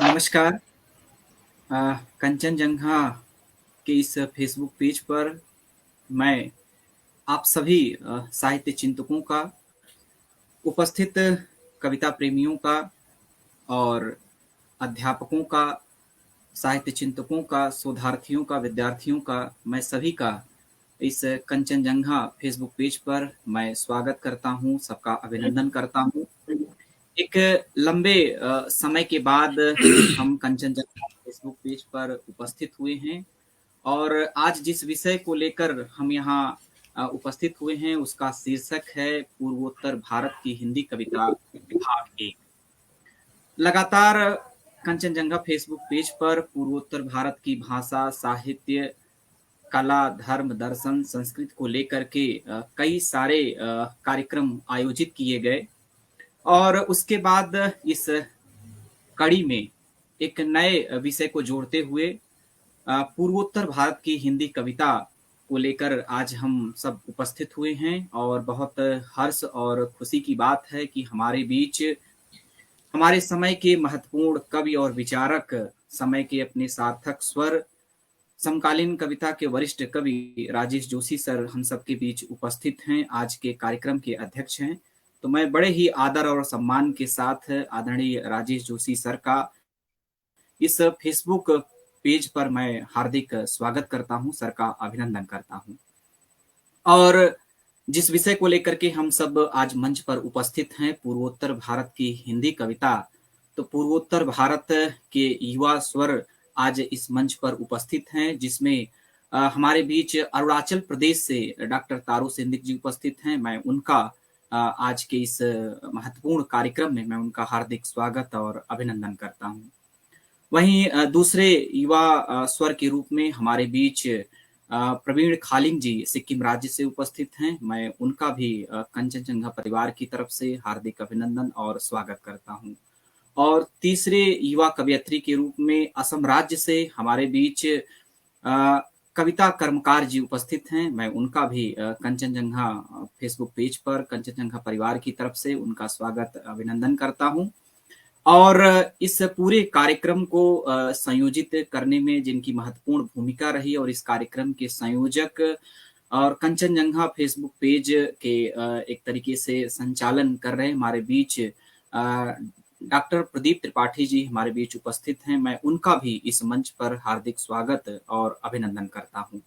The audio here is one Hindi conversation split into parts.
नमस्कार। कंचनजंगा के इस फेसबुक पेज पर मैं आप सभी साहित्य चिंतकों का, उपस्थित कविता प्रेमियों का और अध्यापकों का, साहित्य चिंतकों का, शोधार्थियों का, विद्यार्थियों का, मैं सभी का इस कंचनजंगा फेसबुक पेज पर मैं स्वागत करता हूँ, सबका अभिनंदन करता हूँ। एक लंबे समय के बाद हम कंचनजंगा फेसबुक पेज पर उपस्थित हुए हैं और आज जिस विषय को लेकर हम यहाँ उपस्थित हुए हैं उसका शीर्षक है पूर्वोत्तर भारत की हिंदी कविता भाग एक। लगातार कंचनजंगा फेसबुक पेज पर पूर्वोत्तर भारत की भाषा, साहित्य, कला, धर्म, दर्शन, संस्कृति को लेकर के कई सारे कार्यक्रम आयोजित किए गए और उसके बाद इस कड़ी में एक नए विषय को जोड़ते हुए पूर्वोत्तर भारत की हिंदी कविता को लेकर आज हम सब उपस्थित हुए हैं और बहुत हर्ष और खुशी की बात है कि हमारे बीच हमारे समय के महत्वपूर्ण कवि और विचारक, समय के अपने सार्थक स्वर, समकालीन कविता के वरिष्ठ कवि राजेश जोशी सर हम सबके बीच उपस्थित हैं, आज के कार्यक्रम के अध्यक्ष हैं। तो मैं बड़े ही आदर और सम्मान के साथ आदरणीय राजेश जोशी सर का इस फेसबुक पेज पर मैं हार्दिक स्वागत करता हूं, सर का अभिनंदन करता हूं। और जिस विषय को लेकर के हम सब आज मंच पर उपस्थित हैं, पूर्वोत्तर भारत की हिंदी कविता, तो पूर्वोत्तर भारत के युवा स्वर आज इस मंच पर उपस्थित हैं, जिसमें हमारे बीच अरुणाचल प्रदेश से डॉक्टर तारू सिंधिक जी उपस्थित हैं। मैं उनका आज के इस महत्वपूर्ण कार्यक्रम में मैं उनका हार्दिक स्वागत और अभिनंदन करता हूं। वहीं दूसरे युवा स्वर के रूप में हमारे बीच प्रवीण खालिंग जी सिक्किम राज्य से उपस्थित हैं। मैं उनका भी कंचनजंगा परिवार की तरफ से हार्दिक अभिनंदन और स्वागत करता हूं। और तीसरे युवा कवयित्री के रूप में असम राज्य से हमारे बीच कविता कर्मकार जी उपस्थित हैं। मैं उनका भी कंचनजंगा फेसबुक पेज पर कंचनजंगा परिवार की तरफ से उनका स्वागत अभिनंदन करता हूं। और इस पूरे कार्यक्रम को संयोजित करने में जिनकी महत्वपूर्ण भूमिका रही और इस कार्यक्रम के संयोजक और कंचनजंगा फेसबुक पेज के एक तरीके से संचालन कर रहे हमारे बीच डॉक्टर प्रदीप त्रिपाठी जी हमारे बीच उपस्थित हैं। मैं उनका भी इस मंच पर हार्दिक स्वागत और अभिनंदन करता हूं।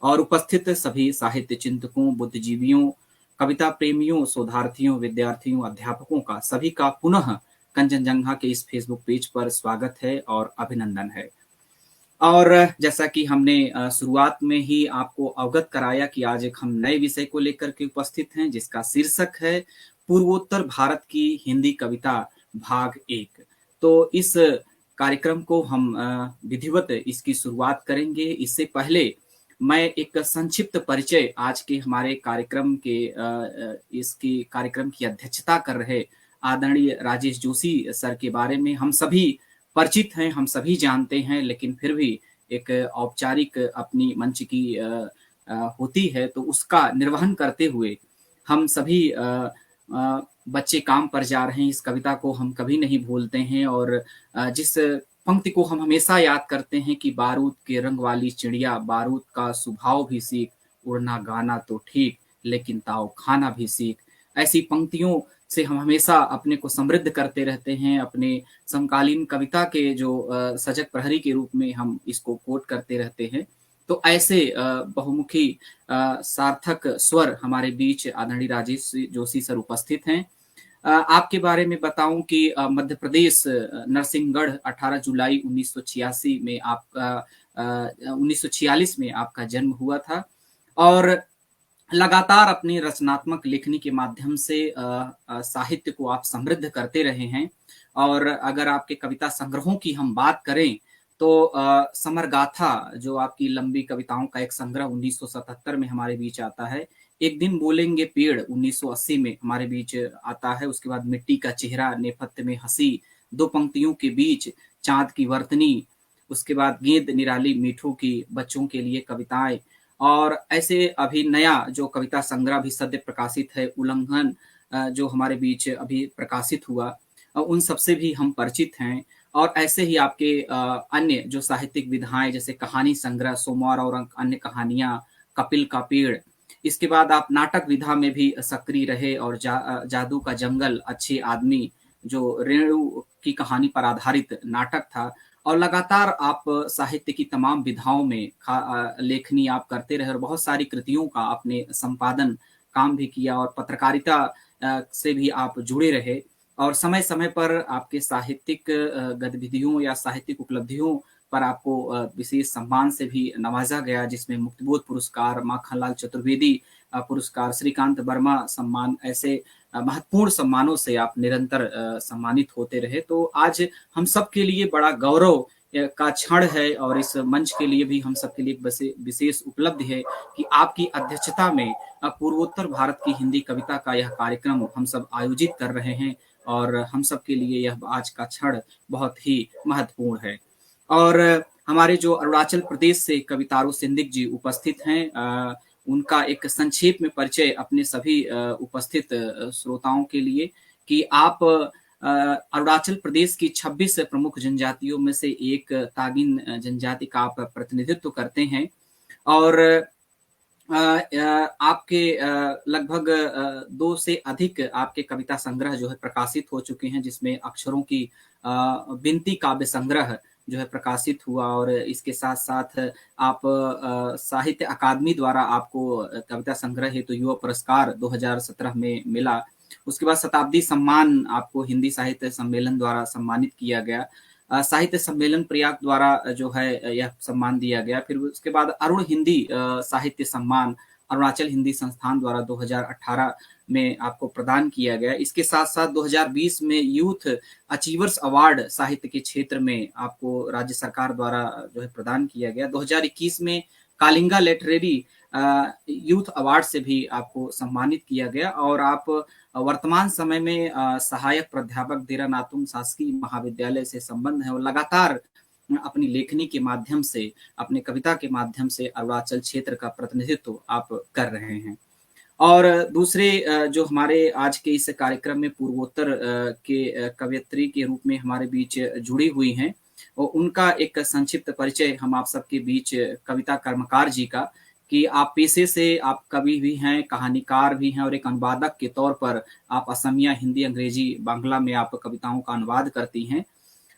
और उपस्थित सभी साहित्य चिंतकों, बुद्धिजीवियों, कविता प्रेमियों, शोधार्थियों, विद्यार्थियों, अध्यापकों का सभी का पुनः कंचनजंगा के इस फेसबुक पेज पर स्वागत है और अभिनंदन है। और जैसा कि हमने शुरुआत में ही आपको अवगत कराया कि आज एक हम नए विषय को लेकर के उपस्थित हैं, जिसका शीर्षक है पूर्वोत्तर भारत की हिंदी कविता भाग एक। तो इस कार्यक्रम को हम विधिवत इसकी शुरुआत करेंगे। इससे पहले मैं एक संक्षिप्त परिचय आज के हमारे कार्यक्रम के इसकी कार्यक्रम की अध्यक्षता कर रहे आदरणीय राजेश जोशी सर के बारे में हम सभी परिचित हैं, हम सभी जानते हैं, लेकिन फिर भी एक औपचारिक अपनी मंच की होती है, तो उसका निर्वहन करते हुए हम सभी बच्चे काम पर जा रहे हैं। इस कविता को हम कभी नहीं भूलते हैं और जिस पंक्ति को हम हमेशा याद करते हैं कि बारूद के रंग वाली चिड़िया, बारूद का स्वभाव भी सीख, उड़ना गाना तो ठीक लेकिन ताव खाना भी सीख। ऐसी पंक्तियों से हम हमेशा अपने को समृद्ध करते रहते हैं। अपने समकालीन कविता के जो सजग प्रहरी के रूप में हम इसको कोट करते रहते हैं। तो ऐसे बहुमुखी सार्थक स्वर हमारे बीच आदरणीय राजेश जोशी सर उपस्थित हैं। आपके बारे में बताऊं कि मध्य प्रदेश नरसिंहगढ़ 18 जुलाई 1986 में आपका 1946 में आपका जन्म हुआ था और लगातार अपनी रचनात्मक लेखनी के माध्यम से साहित्य को आप समृद्ध करते रहे हैं। और अगर आपके कविता संग्रहों की हम बात करें तो समर गाथा जो आपकी लंबी कविताओं का एक संग्रह 1977 में हमारे बीच आता है, एक दिन बोलेंगे पेड़ 1980 में हमारे बीच आता है। उसके बाद मिट्टी का चेहरा, नेपथ्य में हंसी, दो पंक्तियों के बीच, चांद की वर्तनी, उसके बाद गेंद निराली मीठों की, बच्चों के लिए कविताएं। और ऐसे अभी नया जो कविता संग्रह भी सद्य प्रकाशित है, उल्लंघन, जो हमारे बीच अभी प्रकाशित हुआ, उन सबसे भी हम परिचित हैं। और ऐसे ही आपके अन्य जो साहित्यिक विधाएँ जैसे कहानी संग्रह, सोमवार और अन्य कहानियाँ, कपिल का पेड़। इसके बाद आप नाटक विधा में भी सक्रिय रहे और जादू का जंगल, अच्छे आदमी जो रेणु की कहानी पर आधारित नाटक था और लगातार आप साहित्य की तमाम विधाओं में लेखनी आप करते रहे और बहुत सारी कृतियों का आपने संपादन काम भी किया और पत्रकारिता से भी आप जुड़े रहे और समय-समय पर आपके साहित्यिक गतिविधियों या साहित्यिक उपलब्धियों पर आपको विशेष सम्मान से भी नवाजा गया, जिसमें मुक्तिबोध पुरस्कार, माखनलाल चतुर्वेदी पुरस्कार, श्रीकांत वर्मा सम्मान, ऐसे महत्वपूर्ण सम्मानों से आप निरंतर सम्मानित होते रहे। तो आज हम सबके लिए बड़ा गौरव का क्षण है और इस मंच के लिए भी हम सबके लिए एक विशेष उपलब्धि है कि आपकी अध्यक्षता में पूर्वोत्तर भारत की हिंदी कविता का यह कार्यक्रम हम सब आयोजित कर रहे हैं और हम सबके लिए यह आज का क्षण बहुत ही महत्वपूर्ण है। और हमारे जो अरुणाचल प्रदेश से कवितारू सिंधिक जी उपस्थित हैं, उनका एक संक्षेप में परिचय अपने सभी उपस्थित श्रोताओं के लिए कि आप अरुणाचल प्रदेश की 26 प्रमुख जनजातियों में से एक तागिन जनजाति का आप प्रतिनिधित्व करते हैं और आपके लगभग 2 से अधिक आपके कविता संग्रह जो है प्रकाशित हो चुके हैं, जिसमें अक्षरों की बिनती काव्य संग्रह जो है प्रकाशित हुआ और इसके साथ-साथ आप साहित्य अकादमी द्वारा आपको कविता संग्रह हेतु युवा पुरस्कार 2017 में मिला। उसके बाद शताब्दी सम्मान आपको हिंदी साहित्य सम्मेलन द्वारा सम्मानित किया गया। साहित्य सम्मेलन प्रयाग द्वारा जो है यह सम्मान दिया गया। फिर उसके बाद अरुण हिंदी साहित्य सम्मान अरुणाचल हिंदी संस्थान द्वारा 2018 में आपको प्रदान किया गया। इसके साथ-साथ 2020 में यूथ अचीवर्स अवार्ड साहित्य के क्षेत्र में आपको राज्य सरकार द्वारा जो है प्रदान किया गया। 2021 में कालिंगा लिटरेरी यूथ अवार्ड से भी आपको सम्मानित किया गया और आप वर्तमान समय में सहायक प्राध्यापक देरा नातुंग शासकीय महाविद्यालय से संबंध है और लगातार अपनी लेखनी के माध्यम से, अपने कविता के माध्यम से अरुणाचल क्षेत्र का प्रतिनिधित्व आप कर रहे हैं। और दूसरे जो हमारे आज के इस कार्यक्रम में पूर्वोत्तर के कवयित्री के रूप में हमारे बीच जुड़ी हुई हैं, उनका एक संक्षिप्त परिचय हम आप सबके बीच कविता कर्मकार जी का कि आप पेशे से आप कवि भी हैं, कहानीकार भी हैं और एक अनुवादक के तौर पर आप असमिया, हिंदी, अंग्रेजी, बांग्ला में आप कविताओं का अनुवाद करती हैं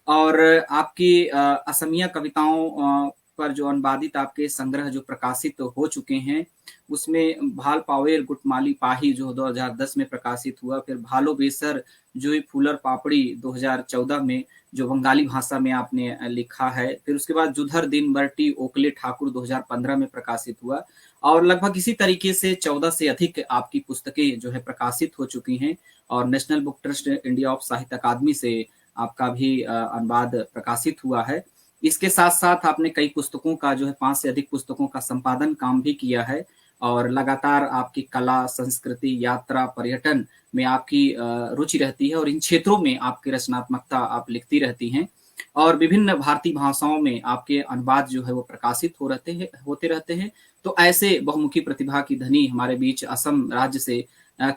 और आपकी असमिया कविताओं पर जो अनुवादित आपके संग्रह जो प्रकाशित हो चुके हैं, उसमें भाल पावेर गुटमाली पाही जो 2010 में प्रकाशित हुआ, फिर भालो बेसर जुई फूलर पापड़ी 2014 में जो बंगाली भाषा में आपने लिखा है, फिर उसके बाद जुधर दिन बरटी ओकले ठाकुर 2015 में प्रकाशित हुआ और लगभग इसी तरीके से 14 से अधिक आपकी पुस्तकें जो है प्रकाशित हो चुकी हैं और national book trust India of साहित्य अकादमी से आपका भी अनुवाद प्रकाशित हुआ है। इसके साथ-साथ आपने कई पुस्तकों का जो है 5 से अधिक पुस्तकों का संपादन काम भी किया है और लगातार आपकी कला, संस्कृति, यात्रा, पर्यटन में आपकी रुचि रहती है और इन क्षेत्रों में आपकी रचनात्मकता आप लिखती रहती हैं और विभिन्न भारतीय भाषाओं में आपके अनुवाद जो है वो प्रकाशित होते रहते हैं। तो ऐसे बहुमुखी प्रतिभा की धनी हमारे बीच असम राज्य से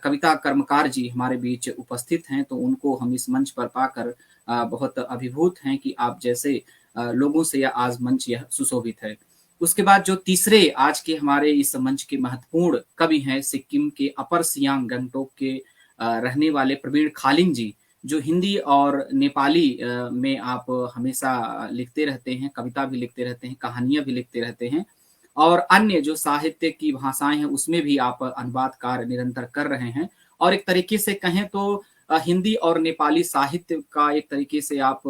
कविता कर्मकार जी हमारे बीच उपस्थित हैं, तो उनको हम इस मंच पर पाकर बहुत अभिभूत हैं कि आप जैसे लोगों से यह आज मंच यह सुशोभित है। उसके बाद जो तीसरे आज के हमारे इस मंच के महत्वपूर्ण कवि हैं, सिक्किम के अपर सियांग गंगटोक के रहने वाले प्रवीण खालिंग जी, जो हिंदी और नेपाली में आप हमेशा लिखते रहते हैं, कविता भी लिखते रहते हैं, कहानियाँ भी लिखते रहते हैं और अन्य जो साहित्य की भाषाएँ हैं, उसमें भी आप अनुवाद कार्य निरंतर कर रहे हैं और एक तरीके से कहें तो हिंदी और नेपाली साहित्य का एक तरीके से आप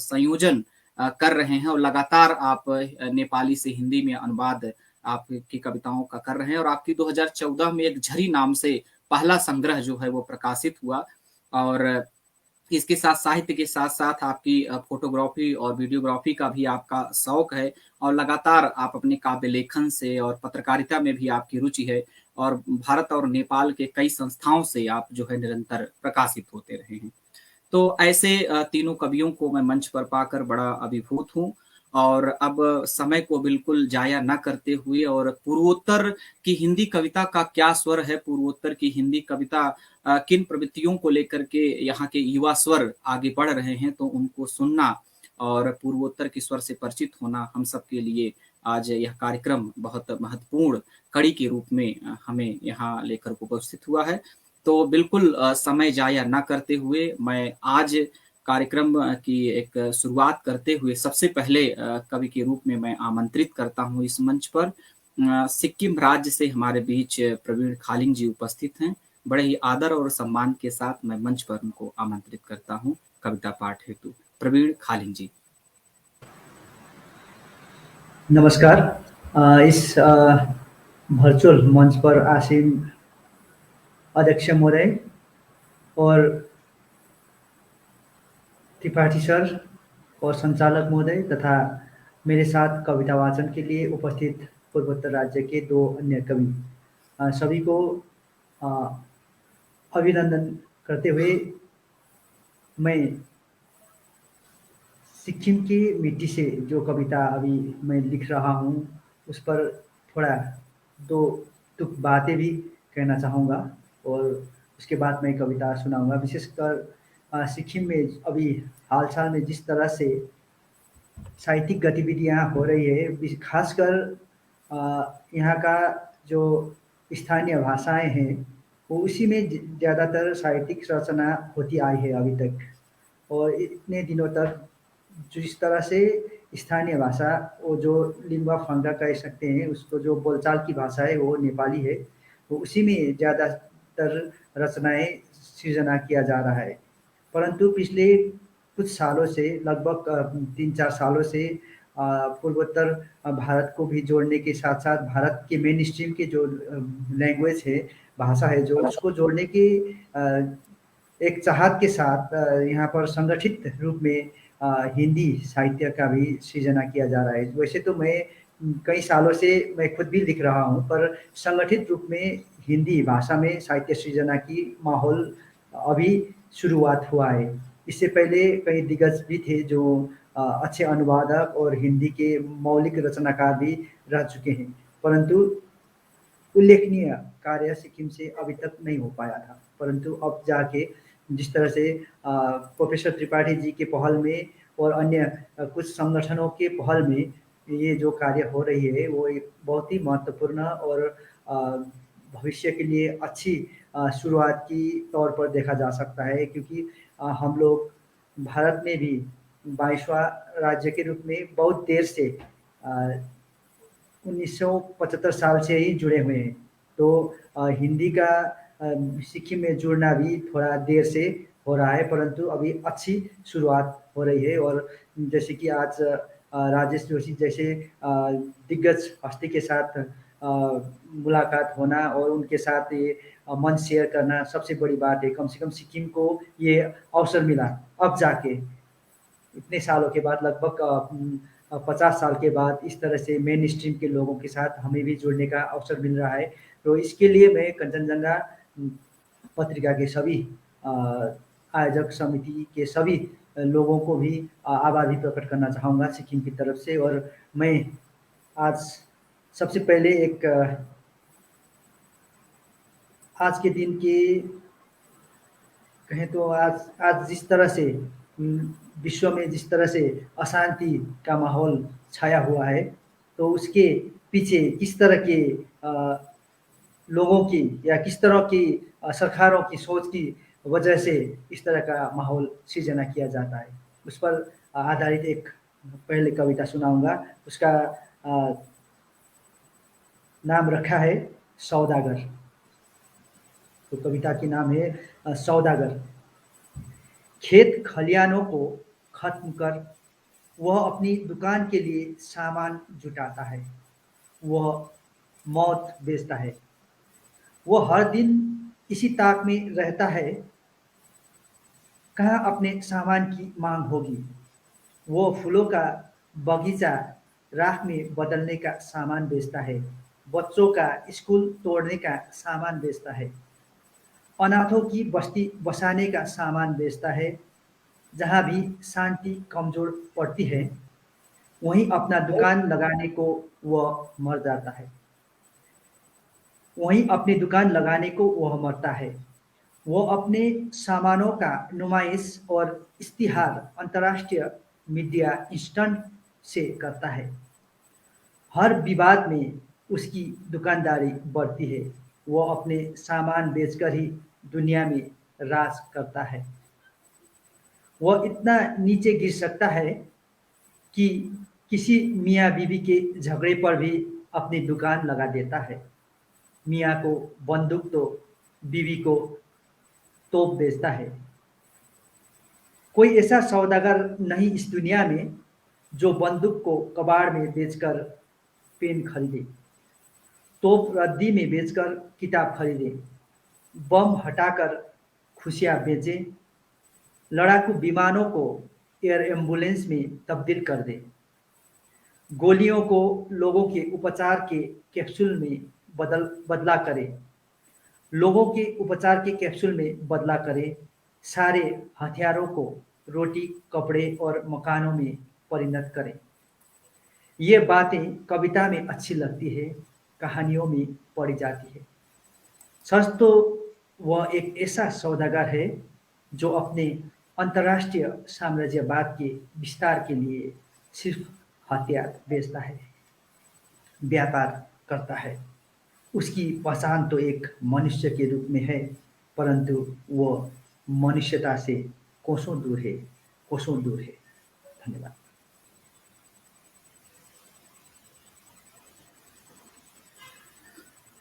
संयोजन कर रहे हैं और लगातार आप नेपाली से हिंदी में अनुवाद आपकी कविताओं का कर रहे हैं और आपकी 2014 में एक झरी नाम से पहला संग्रह जो है वो प्रकाशित हुआ और इसके साथ साहित्य के साथ-साथ आपकी फ़ोटोग्राफ़ी और वीडियोग्राफ़ी का भी आपका शौक है और लगातार आप अपने काव्य लेखन से और पत्रकारिता में भी आपकी रुचि है और भारत और नेपाल के कई संस्थाओं से आप जो है निरंतर प्रकाशित होते रहे हैं। तो ऐसे तीनों कवियों को मैं मंच पर पाकर बड़ा अभिभूत हूँ और अब समय को बिल्कुल ज़ाया ना करते हुए और पूर्वोत्तर की हिंदी कविता का क्या स्वर है, पूर्वोत्तर की हिंदी कविता किन प्रवृत्तियों को लेकर के यहाँ के युवा स्वर आगे बढ़ रहे हैं, तो उनको सुनना और पूर्वोत्तर के स्वर से परिचित होना हम सबके लिए आज यह कार्यक्रम बहुत महत्वपूर्ण कड़ी के रूप में हमें यहाँ लेकर उपस्थित हुआ है। तो बिल्कुल समय ज़ाया ना करते हुए मैं आज कार्यक्रम की एक शुरुआत करते हुए सबसे पहले कवि के रूप में मैं आमंत्रित करता हूँ इस मंच पर सिक्किम राज्य से हमारे बीच प्रवीण खालिंग जी उपस्थित हैं। बड़े ही आदर और सम्मान के साथ मैं मंच पर उनको आमंत्रित करता हूँ कविता पाठ हेतु। प्रवीण खालिंग जी। नमस्कार। इस वर्चुअल मंच पर आसीन अध्यक्ष महोदय और त्रिपाठी सर और संचालक महोदय तथा मेरे साथ कविता वाचन के लिए उपस्थित पूर्वोत्तर राज्य के 2 अन्य कवि सभी को अ, अभिनंदन करते हुए मैं सिक्किम की मिट्टी से जो कविता अभी मैं लिख रहा हूँ उस पर थोड़ा 2 टुक बातें भी कहना चाहूँगा और उसके बाद मैं कविता सुनाऊँगा। विशेषकर सिक्किम में अभी हाल-साल में जिस तरह से साहित्यिक गतिविधियाँ हो रही है, खासकर यहाँ का जो स्थानीय भाषाएँ हैं, वो उसी में ज़्यादातर साहित्यिक रचना होती आई है अभी तक। और इतने दिनों तक जिस तरह से स्थानीय भाषा वो जो लिंगुआ फ्रांका कह सकते हैं, उसको जो बोलचाल की भाषा है वो नेपाली है, तो उसी में ज़्यादातर रचनाएँ सृजना किया जा रहा है। परंतु पिछले कुछ सालों से लगभग 3-4 सालों से पूर्वोत्तर भारत को भी जोड़ने के साथ-साथ भारत के मेन स्ट्रीम के जो लैंग्वेज है, भाषा है जो उसको जोड़ने की एक चाहत के साथ यहाँ पर संगठित रूप में हिंदी साहित्य का भी सृजना किया जा रहा है। वैसे तो मैं कई सालों से मैं खुद भी लिख रहा हूँ, पर संगठित रूप में हिंदी भाषा में साहित्य सृजना की माहौल अभी शुरुआत हुआ है। इससे पहले कई दिग्गज भी थे जो अच्छे अनुवादक और हिंदी के मौलिक रचनाकार भी रह चुके हैं, परंतु उल्लेखनीय कार्य सिक्किम से अभी तक नहीं हो पाया था। परंतु अब जाके जिस तरह से प्रोफेसर त्रिपाठी जी के पहल में और अन्य कुछ संगठनों के पहल में ये जो कार्य हो रही है वो एक बहुत ही महत्वपूर्ण और अ, भविष्य के लिए अच्छी शुरुआत की तौर पर देखा जा सकता है, क्योंकि हम लोग भारत में भी 22वां राज्य के रूप में बहुत देर से 1975 साल से ही जुड़े हुए हैं। तो हिंदी का सिक्किम में जुड़ना भी थोड़ा देर से हो रहा है, परंतु अभी अच्छी शुरुआत हो रही है। और जैसे कि आज राजेश जोशी जैसे दिग्गज हस्ती के साथ मुलाकात होना और उनके साथ ये मंच शेयर करना सबसे बड़ी बात है। कम से कम सिक्किम को ये अवसर मिला अब जाके। इतने सालों के बाद लगभग 50 साल के बाद इस तरह से मेन स्ट्रीम के लोगों के साथ हमें भी जुड़ने का अवसर मिल रहा है। तो इसके लिए मैं कंचनजंगा पत्रिका के सभी अ, आयोजक समिति के सभी लोगों को भी आभार भी प्रकट करना चाहूँगा सिक्किम की तरफ से। और मैं आज सबसे पहले एक आज के दिन की कहें तो आज आज जिस तरह से विश्व में जिस तरह से अशांति का माहौल छाया हुआ है, तो उसके पीछे किस तरह के लोगों की या किस तरह की सरकारों की सोच की वजह से इस तरह का माहौल सृजना किया जाता है, उस पर आधारित एक पहले कविता सुनाऊंगा। उसका अ, नाम रखा है सौदागर। तो कविता की नाम है सौदागर। खेत खलियानों को खत्म कर वह अपनी दुकान के लिए सामान जुटाता है। वह मौत बेचता है। वह हर दिन इसी ताक में रहता है, कहाँ अपने सामान की मांग होगी। वो फूलों का बगीचा राख में बदलने का सामान बेचता है। बच्चों का स्कूल तोड़ने का सामान बेचता है। अनाथों की बस्ती बसाने का सामान बेचता है। जहाँ भी शांति कमजोर पड़ती है, वहीं अपना दुकान लगाने को वह मर जाता है। वहीं अपनी दुकान लगाने को वह मरता है। वो अपने सामानों का नुमाइश और इश्तिहार अंतर्राष्ट्रीय मीडिया इंस्टेंट से करता है। हर विवाद में उसकी दुकानदारी बढ़ती है। वो अपने सामान बेचकर ही दुनिया में राज करता है। वह इतना नीचे गिर सकता है कि किसी मियाँ बीवी के झगड़े पर भी अपनी दुकान लगा देता है। मियाँ को बंदूक तो बीवी को तोप बेचता है। कोई ऐसा सौदागर नहीं इस दुनिया में जो बंदूक को कबाड़ में बेचकर पेन खरीदे, तोप रद्दी में बेचकर किताब खरीदे, बम हटाकर खुशियाँ बेचे, लड़ाकू विमानों को एयर एम्बुलेंस में तब्दील कर दे, गोलियों को लोगों के उपचार के कैप्सूल में बदला करे, लोगों के उपचार के कैप्सूल में बदला करे, सारे हथियारों को रोटी, कपड़े और मकानों में परिणत करे। ये बातें कविता में अच्छी लगती है, कहानियों में पढ़ी जाती है। सच तो वह एक ऐसा सौदागर है जो अपने अंतर्राष्ट्रीय साम्राज्यवाद के विस्तार के लिए सिर्फ हथियार बेचता है, व्यापार करता है। उसकी पहचान तो एक मनुष्य के रूप में है, परंतु वह मनुष्यता से कोसों दूर है, कोसों दूर है। धन्यवाद।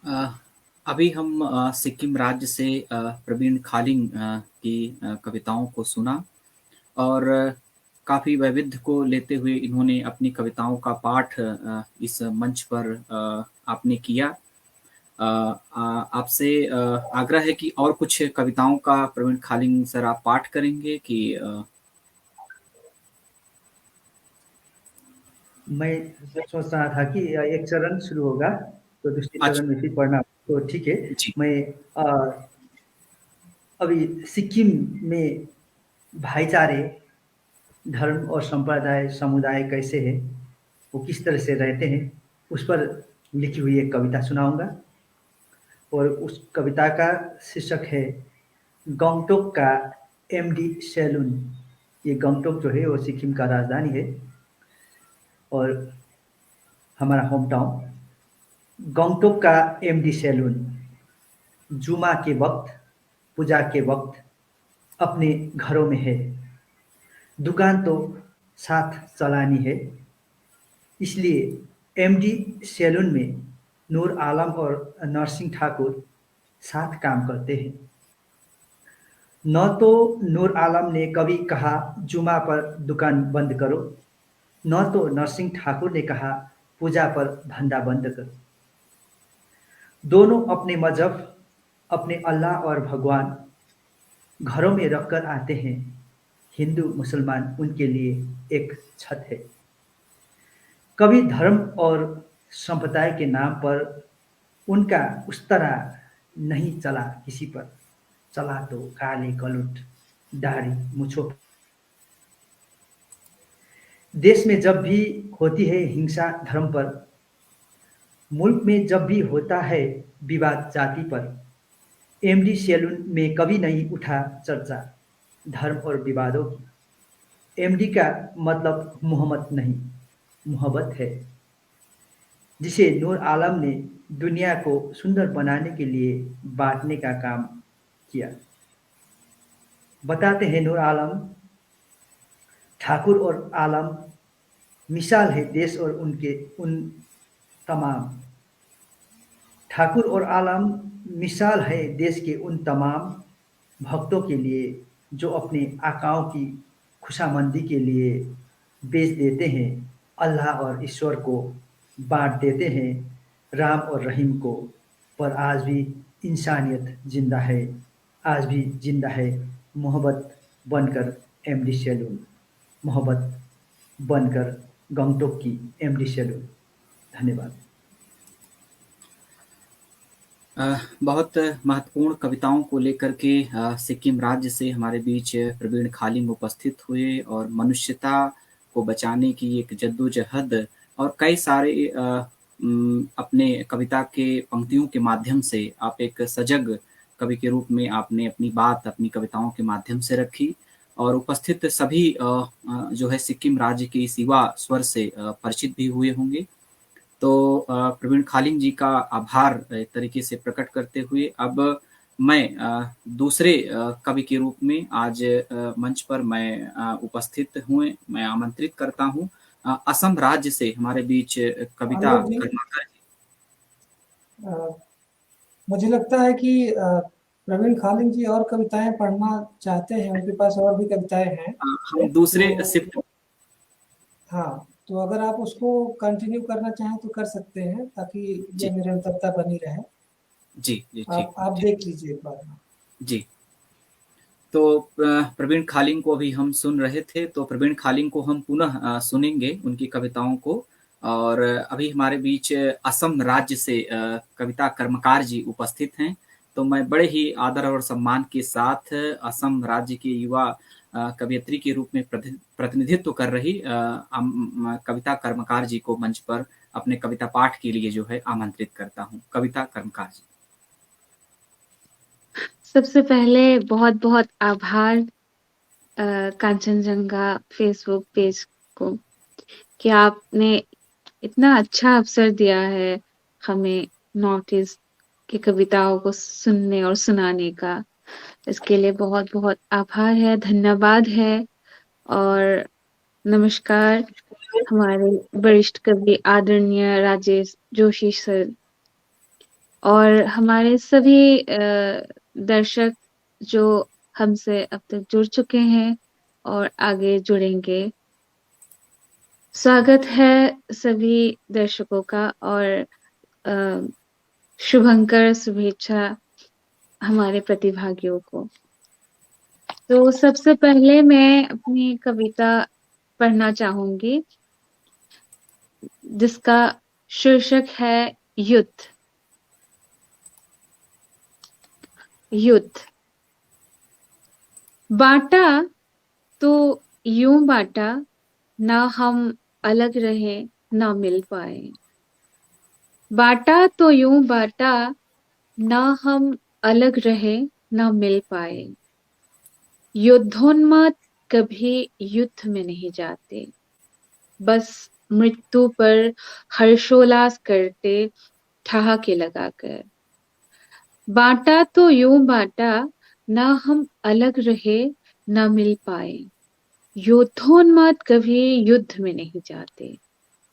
अ, अभी हम सिक्किम राज्य से प्रवीण खालिंग की कविताओं को सुना और काफ़ी वैविध्य को लेते हुए इन्होंने अपनी कविताओं का पाठ इस मंच पर आपने किया। आपसे आग्रह है कि और कुछ कविताओं का प्रवीण खालिंग सर आप पाठ करेंगे कि मैं सोच रहा था कि एक चरण शुरू होगा, तो दूसरे अच्छा, चरण में फिर पढ़ना, तो ठीक है। जी, मैं अभी सिक्किम में भाईचारे, धर्म और संप्रदाय, समुदाय कैसे है, वो किस तरह से रहते हैं, उस पर लिखी हुई एक कविता सुनाऊंगा। और उस कविता का शीर्षक है गंगटोक का एमडी सैलून। ये गंगटोक जो है वो सिक्किम का राजधानी है और हमारा होम टाउन। गंगटोक का एमडी सैलून जुमा के वक्त, पूजा के वक्त अपने घरों में है। दुकान तो साथ चलानी है, इसलिए एमडी सैलून में नूर आलम और नरसिंह ठाकुर साथ काम करते हैं। न तो नूर आलम ने कभी कहा जुमा पर दुकान बंद करो, न तो नरसिंह ठाकुर ने कहा पूजा पर धंधा बंद करो। दोनों अपने मजहब, अपने अल्लाह और भगवान घरों में रखकर आते हैं। हिंदू मुसलमान उनके लिए एक छत है। कभी धर्म और संप्रदाय के नाम पर उनका उस तरह नहीं चला किसी पर। चला तो काले कलुट दाढ़ी मूंछों। देश में जब भी होती है हिंसा धर्म पर, मुल्क में जब भी होता है विवाद जाति पर, एमडी सैलून में कभी नहीं उठा चर्चा धर्म और विवादों की। एमडी का मतलब मोहम्मद नहीं, मोहब्बत है, जिसे नूर आलम ने दुनिया को सुंदर बनाने के लिए बांटने का काम किया। बताते हैं नूर आलम, ठाकुर और आलम मिसाल है देश और उनके उन तमाम। ठाकुर और आलम मिसाल है देश के उन तमाम भक्तों के लिए जो अपने आकाओं की खुशामंदी के लिए बेच देते हैं अल्लाह और ईश्वर को, बांट देते हैं राम और रहीम को। पर आज भी इंसानियत जिंदा है, आज भी जिंदा है मोहब्बत बनकर एमडी सैलून, मोहब्बत बनकर गंगटोक की एमडी सैलून। धन्यवाद। बहुत महत्वपूर्ण कविताओं को लेकर के सिक्किम राज्य से हमारे बीच प्रवीण खालिंग उपस्थित हुए और मनुष्यता को बचाने की एक जद्दोजहद और कई सारे अपने कविता के पंक्तियों के माध्यम से आप एक सजग कवि के रूप में आपने अपनी बात अपनी कविताओं के माध्यम से रखी और उपस्थित सभी जो है सिक्किम राज्य के इस युवा स्वर से परिचित भी हुए होंगे। तो प्रवीण खालिंग जी का आभार एक तरीके से प्रकट करते हुए अब मैं दूसरे कवि के रूप में आज मंच पर मैं उपस्थित हुए, मैं आमंत्रित करता हूँ असम राज्य से हमारे बीच कविता आलोक जी, कर्माकर जी। अ, मुझे लगता है कि प्रवीण खालिंग जी और कविताएं पढ़ना चाहते हैं, उनके पास और भी कविताएं हैं। हम दूसरे तो शिफ्ट। हाँ, तो अगर आप उसको कंटिन्यू करना चाहें तो कर सकते हैं, ताकि जी यह निरंतरता बनी रहे। जी जी, ठीक आप ठीक। देख लीजिए एक बार। जी, तो प्रवीण खालिंग को अभी हम सुन रहे थे, तो प्रवीण खालिंग को हम पुनः सुनेंगे उनकी कविताओं को। और अभी हमारे बीच असम राज्य से कविता कर्मकार जी उपस्थित हैं। तो मैं बड़े ही आदर और सम्मान के साथ असम राज्य के युवा कवयित्री के रूप में प्रतिनिधित्व कर रही कविता कर्मकार जी को मंच पर अपने कविता पाठ के लिए जो है आमंत्रित करता हूँ। कविता कर्मकार जी। सबसे पहले बहुत बहुत आभार कांचनजंगा फेसबुक पेज को कि आपने इतना अच्छा अवसर दिया है हमें नॉर्थ ईस्ट की कविताओं को सुनने और सुनाने का। इसके लिए बहुत बहुत आभार है, धन्यवाद है। और नमस्कार हमारे वरिष्ठ कवि आदरणीय राजेश जोशी सर और हमारे सभी दर्शक जो हमसे अब तक जुड़ चुके हैं और आगे जुड़ेंगे। स्वागत है सभी दर्शकों का और अ, शुभंकर शुभेच्छा हमारे प्रतिभागियों को। तो सबसे पहले मैं अपनी कविता पढ़ना चाहूंगी जिसका शीर्षक है युद्ध। युद्ध बांटा तो यूं बांटा ना हम अलग रहे ना मिल पाए। बांटा तो यूं बांटा ना हम अलग रहे ना मिल पाए। युद्धोन्माद कभी युद्ध में नहीं जाते, बस मृत्यु पर हर्षोल्लास करते ठहाके लगाकर। बांटा तो यूं बांटा ना हम अलग रहे ना मिल पाए। युद्धोन्माद कभी युद्ध में नहीं जाते,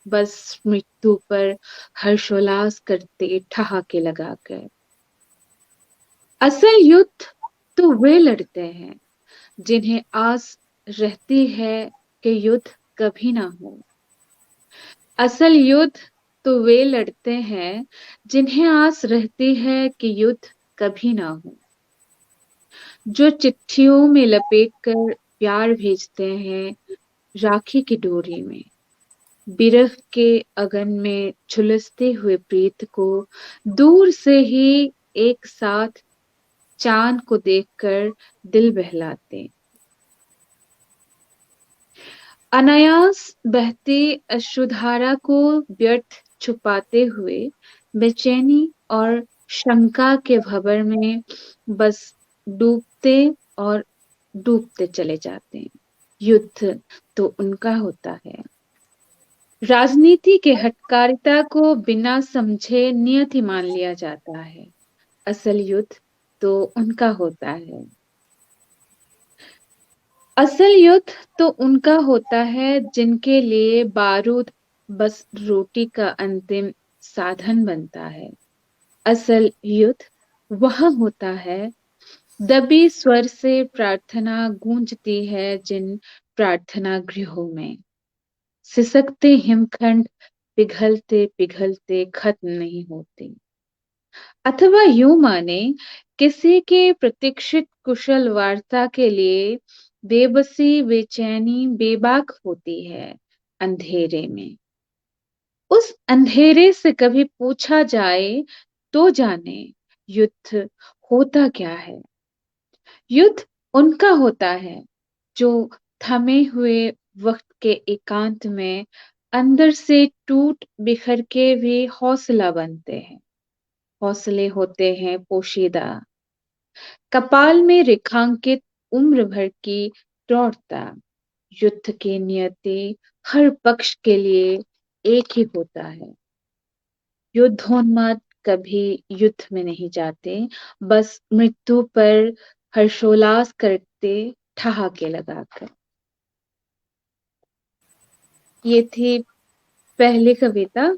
बस मृत्यु पर हर्षोल्लास करते ठहाके लगाकर। असल युद्ध तो वे लड़ते हैं जिन्हें आस रहती है कि युद्ध कभी ना हो। असल युद्ध तो वे लड़ते हैं जिन्हें आस रहती है कि युद्ध कभी ना हो। जो चिट्ठियों में लपेटकर प्यार भेजते हैं राखी की डोरी में, बिरह के अगन में झुलसते हुए प्रीत को दूर से ही एक साथ चांद को देखकर दिल बहलाते। अनायास बहती अश्रुधारा को व्यर्थ छुपाते हुए बेचैनी और शंका के भंवर में बस डूबते और डूबते चले जाते हैं। युद्ध तो उनका होता है। राजनीति के हठकारिता को बिना समझे नियति मान लिया जाता है। असल युद्ध तो उनका होता है। असल युद्ध तो उनका होता है जिनके लिए बारूद बस रोटी का अंतिम साधन बनता है। असल युद्ध वह होता है दबी स्वर से प्रार्थना गूंजती है जिन प्रार्थना गृहों में। सिसकते हिमखंड पिघलते पिघलते खत्म नहीं होते। अथवा यूं माने किसी के प्रतीक्षित कुशल वार्ता के लिए बेबसी बेचैनी बेबाक होती है अंधेरे में। उस अंधेरे से कभी पूछा जाए तो जाने युद्ध होता क्या है। युद्ध उनका होता है जो थमे हुए वक्त के एकांत में अंदर से टूट बिखर के भी हौसला बनते हैं। हौसले होते हैं पोशीदा, कपाल में रेखांकित उम्र भर की दौड़ता। युद्ध की नियति हर पक्ष के लिए एक ही होता है। युद्धोन्माद कभी युद्ध में नहीं जाते, बस मृत्यु पर हर्षोल्लास करते ठहाके लगाकर। ये थी पहली कविता।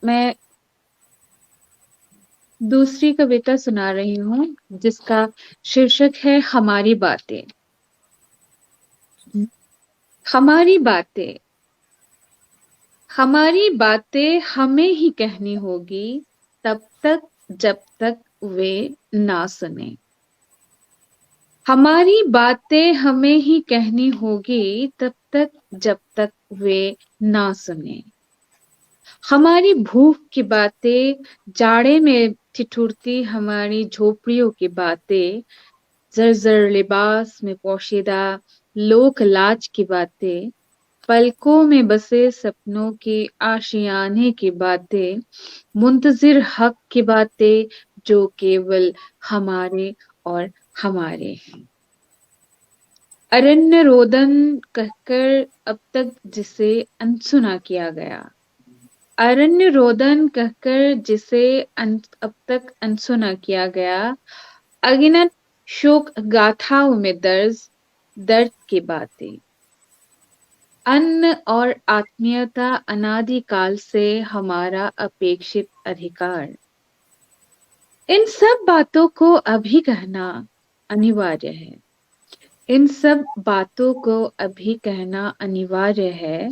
मैं दूसरी कविता सुना रही हूँ जिसका शीर्षक है हमारी बातें। हमारी बातें, हमारी बातें हमें ही कहनी होगी तब तक जब तक वे ना सुने। हमारी बातें हमें ही कहनी होगी तब तक जब तक वे ना सुने। हमारी भूख की बातें, जाड़े में ठिठुरती हमारी झोपड़ियों की बातें, जर्जर लिबास में पोशीदा लोक लाज की बातें, पलकों में बसे सपनों की आशियाने की बातें, मुंतजिर हक की बातें जो केवल हमारे और हमारे हैं। अरण्य रोदन कहकर अब तक जिसे अनसुना किया गया, अरण्य रोदन कहकर जिसे अब तक अनसुना किया गया, अगिनत शोक गाथाओं में दर्द की बातें, अन्न और आत्मीयता अनादिकाल से हमारा अपेक्षित अधिकार। इन सब बातों को अभी कहना अनिवार्य है। इन सब बातों को अभी कहना अनिवार्य है।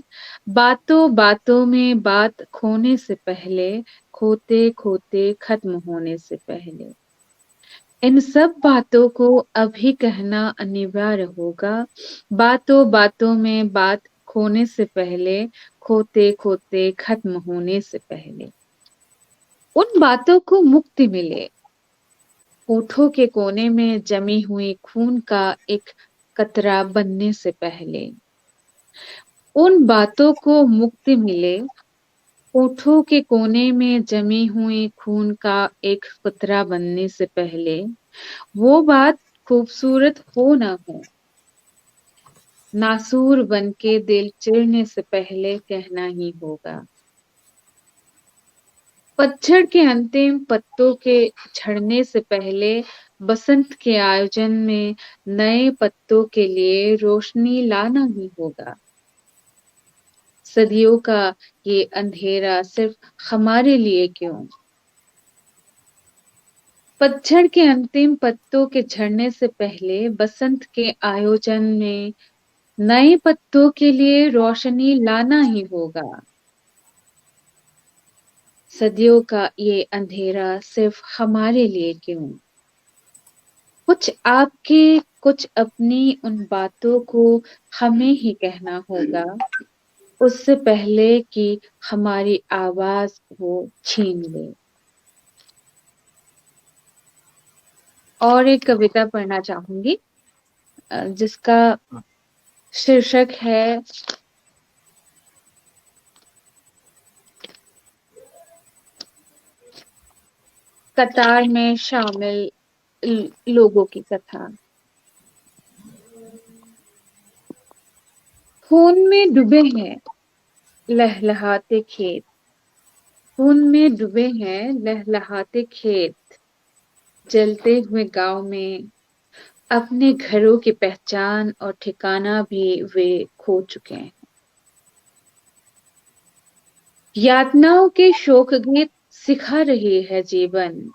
बातों बातों में बात खोने से पहले, खोते खोते खत्म होने से पहले। इन सब बातों को अभी कहना अनिवार्य होगा। बातों बातों में बात खोने से पहले, खोते खोते खत्म होने से पहले। उन बातों को मुक्ति मिले, होठों के कोने में जमी हुई खून का एक कतरा बनने से पहले। उन बातों को मुक्ति मिले, होठों के कोने में जमी हुई खून का एक कतरा बनने से पहले। वो बात खूबसूरत हो ना हो, नासूर बनके दिल चिरने से पहले कहना ही होगा। पतझड़ के अंतिम पत्तों के झड़ने से पहले, बसंत के आयोजन में नए पत्तों के लिए रोशनी लाना ही होगा। सदियों का ये अंधेरा सिर्फ हमारे लिए क्यों? पतझड़ के अंतिम पत्तों के झड़ने से पहले, बसंत के आयोजन में नए पत्तों के लिए रोशनी लाना ही होगा। सदियों का ये अंधेरा सिर्फ हमारे लिए क्यों? कुछ आपके, कुछ अपनी उन बातों को हमें ही कहना होगा, उससे पहले कि हमारी आवाज वो छीन ले। और एक कविता पढ़ना चाहूंगी जिसका शीर्षक है कतार में शामिल लोगों की कथा। खून में डूबे हैं लहलहाते खेत, खून में डूबे हैं लहलहाते खेत, जलते हुए गांव में अपने घरों की पहचान और ठिकाना भी वे खो चुके हैं। यातनाओं के शोक गीत सिखा रही है जीवन,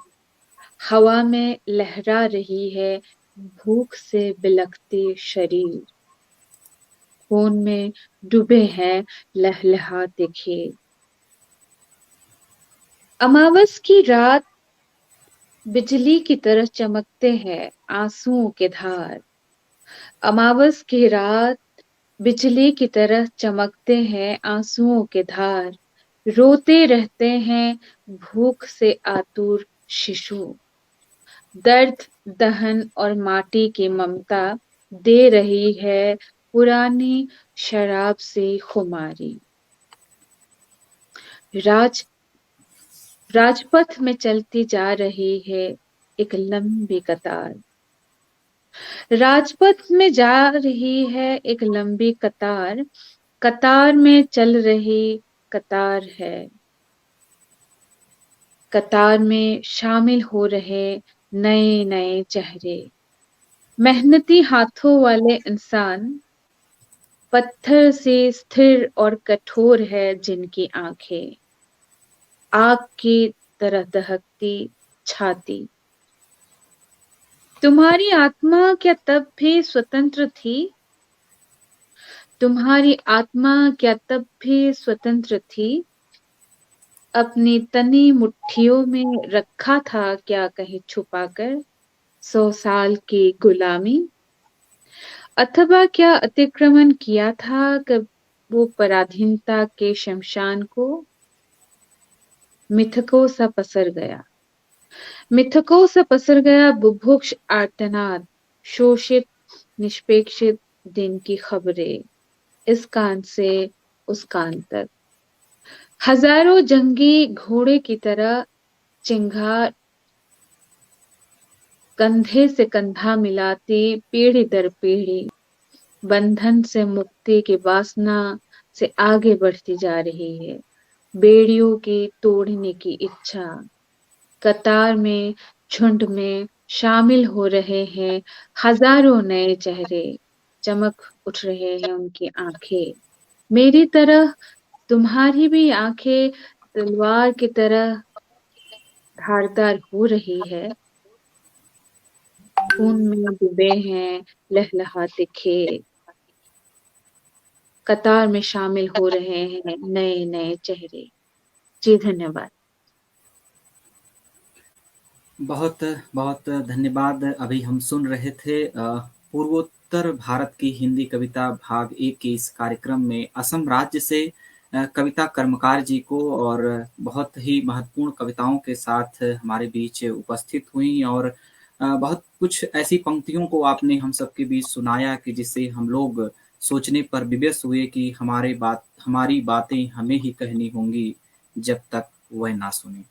हवा में लहरा रही है भूख से बिलखते शरीर। खून में डूबे हैं लहलहाते खेत। अमावस की रात बिजली की तरह चमकते हैं आंसुओं के धार। अमावस की रात बिजली की तरह चमकते हैं आंसुओं के धार। रोते रहते हैं भूख से आतुर शिशु। दर्द, दहन और माटी की ममता दे रही है पुरानी शराब से खुमारी। राजपथ में चलती जा रही है एक लंबी कतार। राजपथ में जा रही है एक लंबी कतार, कतार में चल रही कतार है। कतार में शामिल हो रहे नए नए चेहरे, मेहनती हाथों वाले इंसान, पत्थर से स्थिर और कठोर है जिनकी आंखें, आग की तरह दहकती छाती। तुम्हारी आत्मा क्या तब भी स्वतंत्र थी? तुम्हारी आत्मा क्या तब भी स्वतंत्र थी? अपनी तनी मुट्ठियों में रखा था क्या कहीं छुपाकर 100 साल की गुलामी? अथवा क्या अतिक्रमण किया था कब वो पराधीनता के शमशान को? मिथकों सा पसर गया, मिथकों सा पसर गया बुभुक्ष आर्तनाद, शोषित निष्पेक्षित दिन की खबरें, इस कान से उस कान तक। हजारों जंगी घोड़े की तरह चिंगार कंधे से कंधा मिलाती पीढ़ी दर पीढ़ी, बंधन से मुक्ति की वासना से आगे बढ़ती जा रही है, बेड़ियों की तोड़ने की इच्छा। कतार में, झुंड में शामिल हो रहे हैं हजारों नए चेहरे, चमक उठ रहे हैं उनकी आंखें। मेरी तरह तुम्हारी भी आंखें तलवार की तरह धारदार हो रही है, खून में डूबे हैं लहलहाते खेत। कतार में शामिल हो रहे हैं नए नए चेहरे। जी धन्यवाद। बहुत बहुत धन्यवाद। अभी हम सुन रहे थे पूर्वोत्तर भारत की हिंदी कविता भाग 1 के इस कार्यक्रम में असम राज्य से कविता कर्मकार जी को, और बहुत ही महत्वपूर्ण कविताओं के साथ हमारे बीच उपस्थित हुई, और बहुत कुछ ऐसी पंक्तियों को आपने हम सबके बीच सुनाया कि जिससे हम लोग सोचने पर विवश हुए कि हमारी बातें हमें ही कहनी होंगी जब तक वह ना सुने।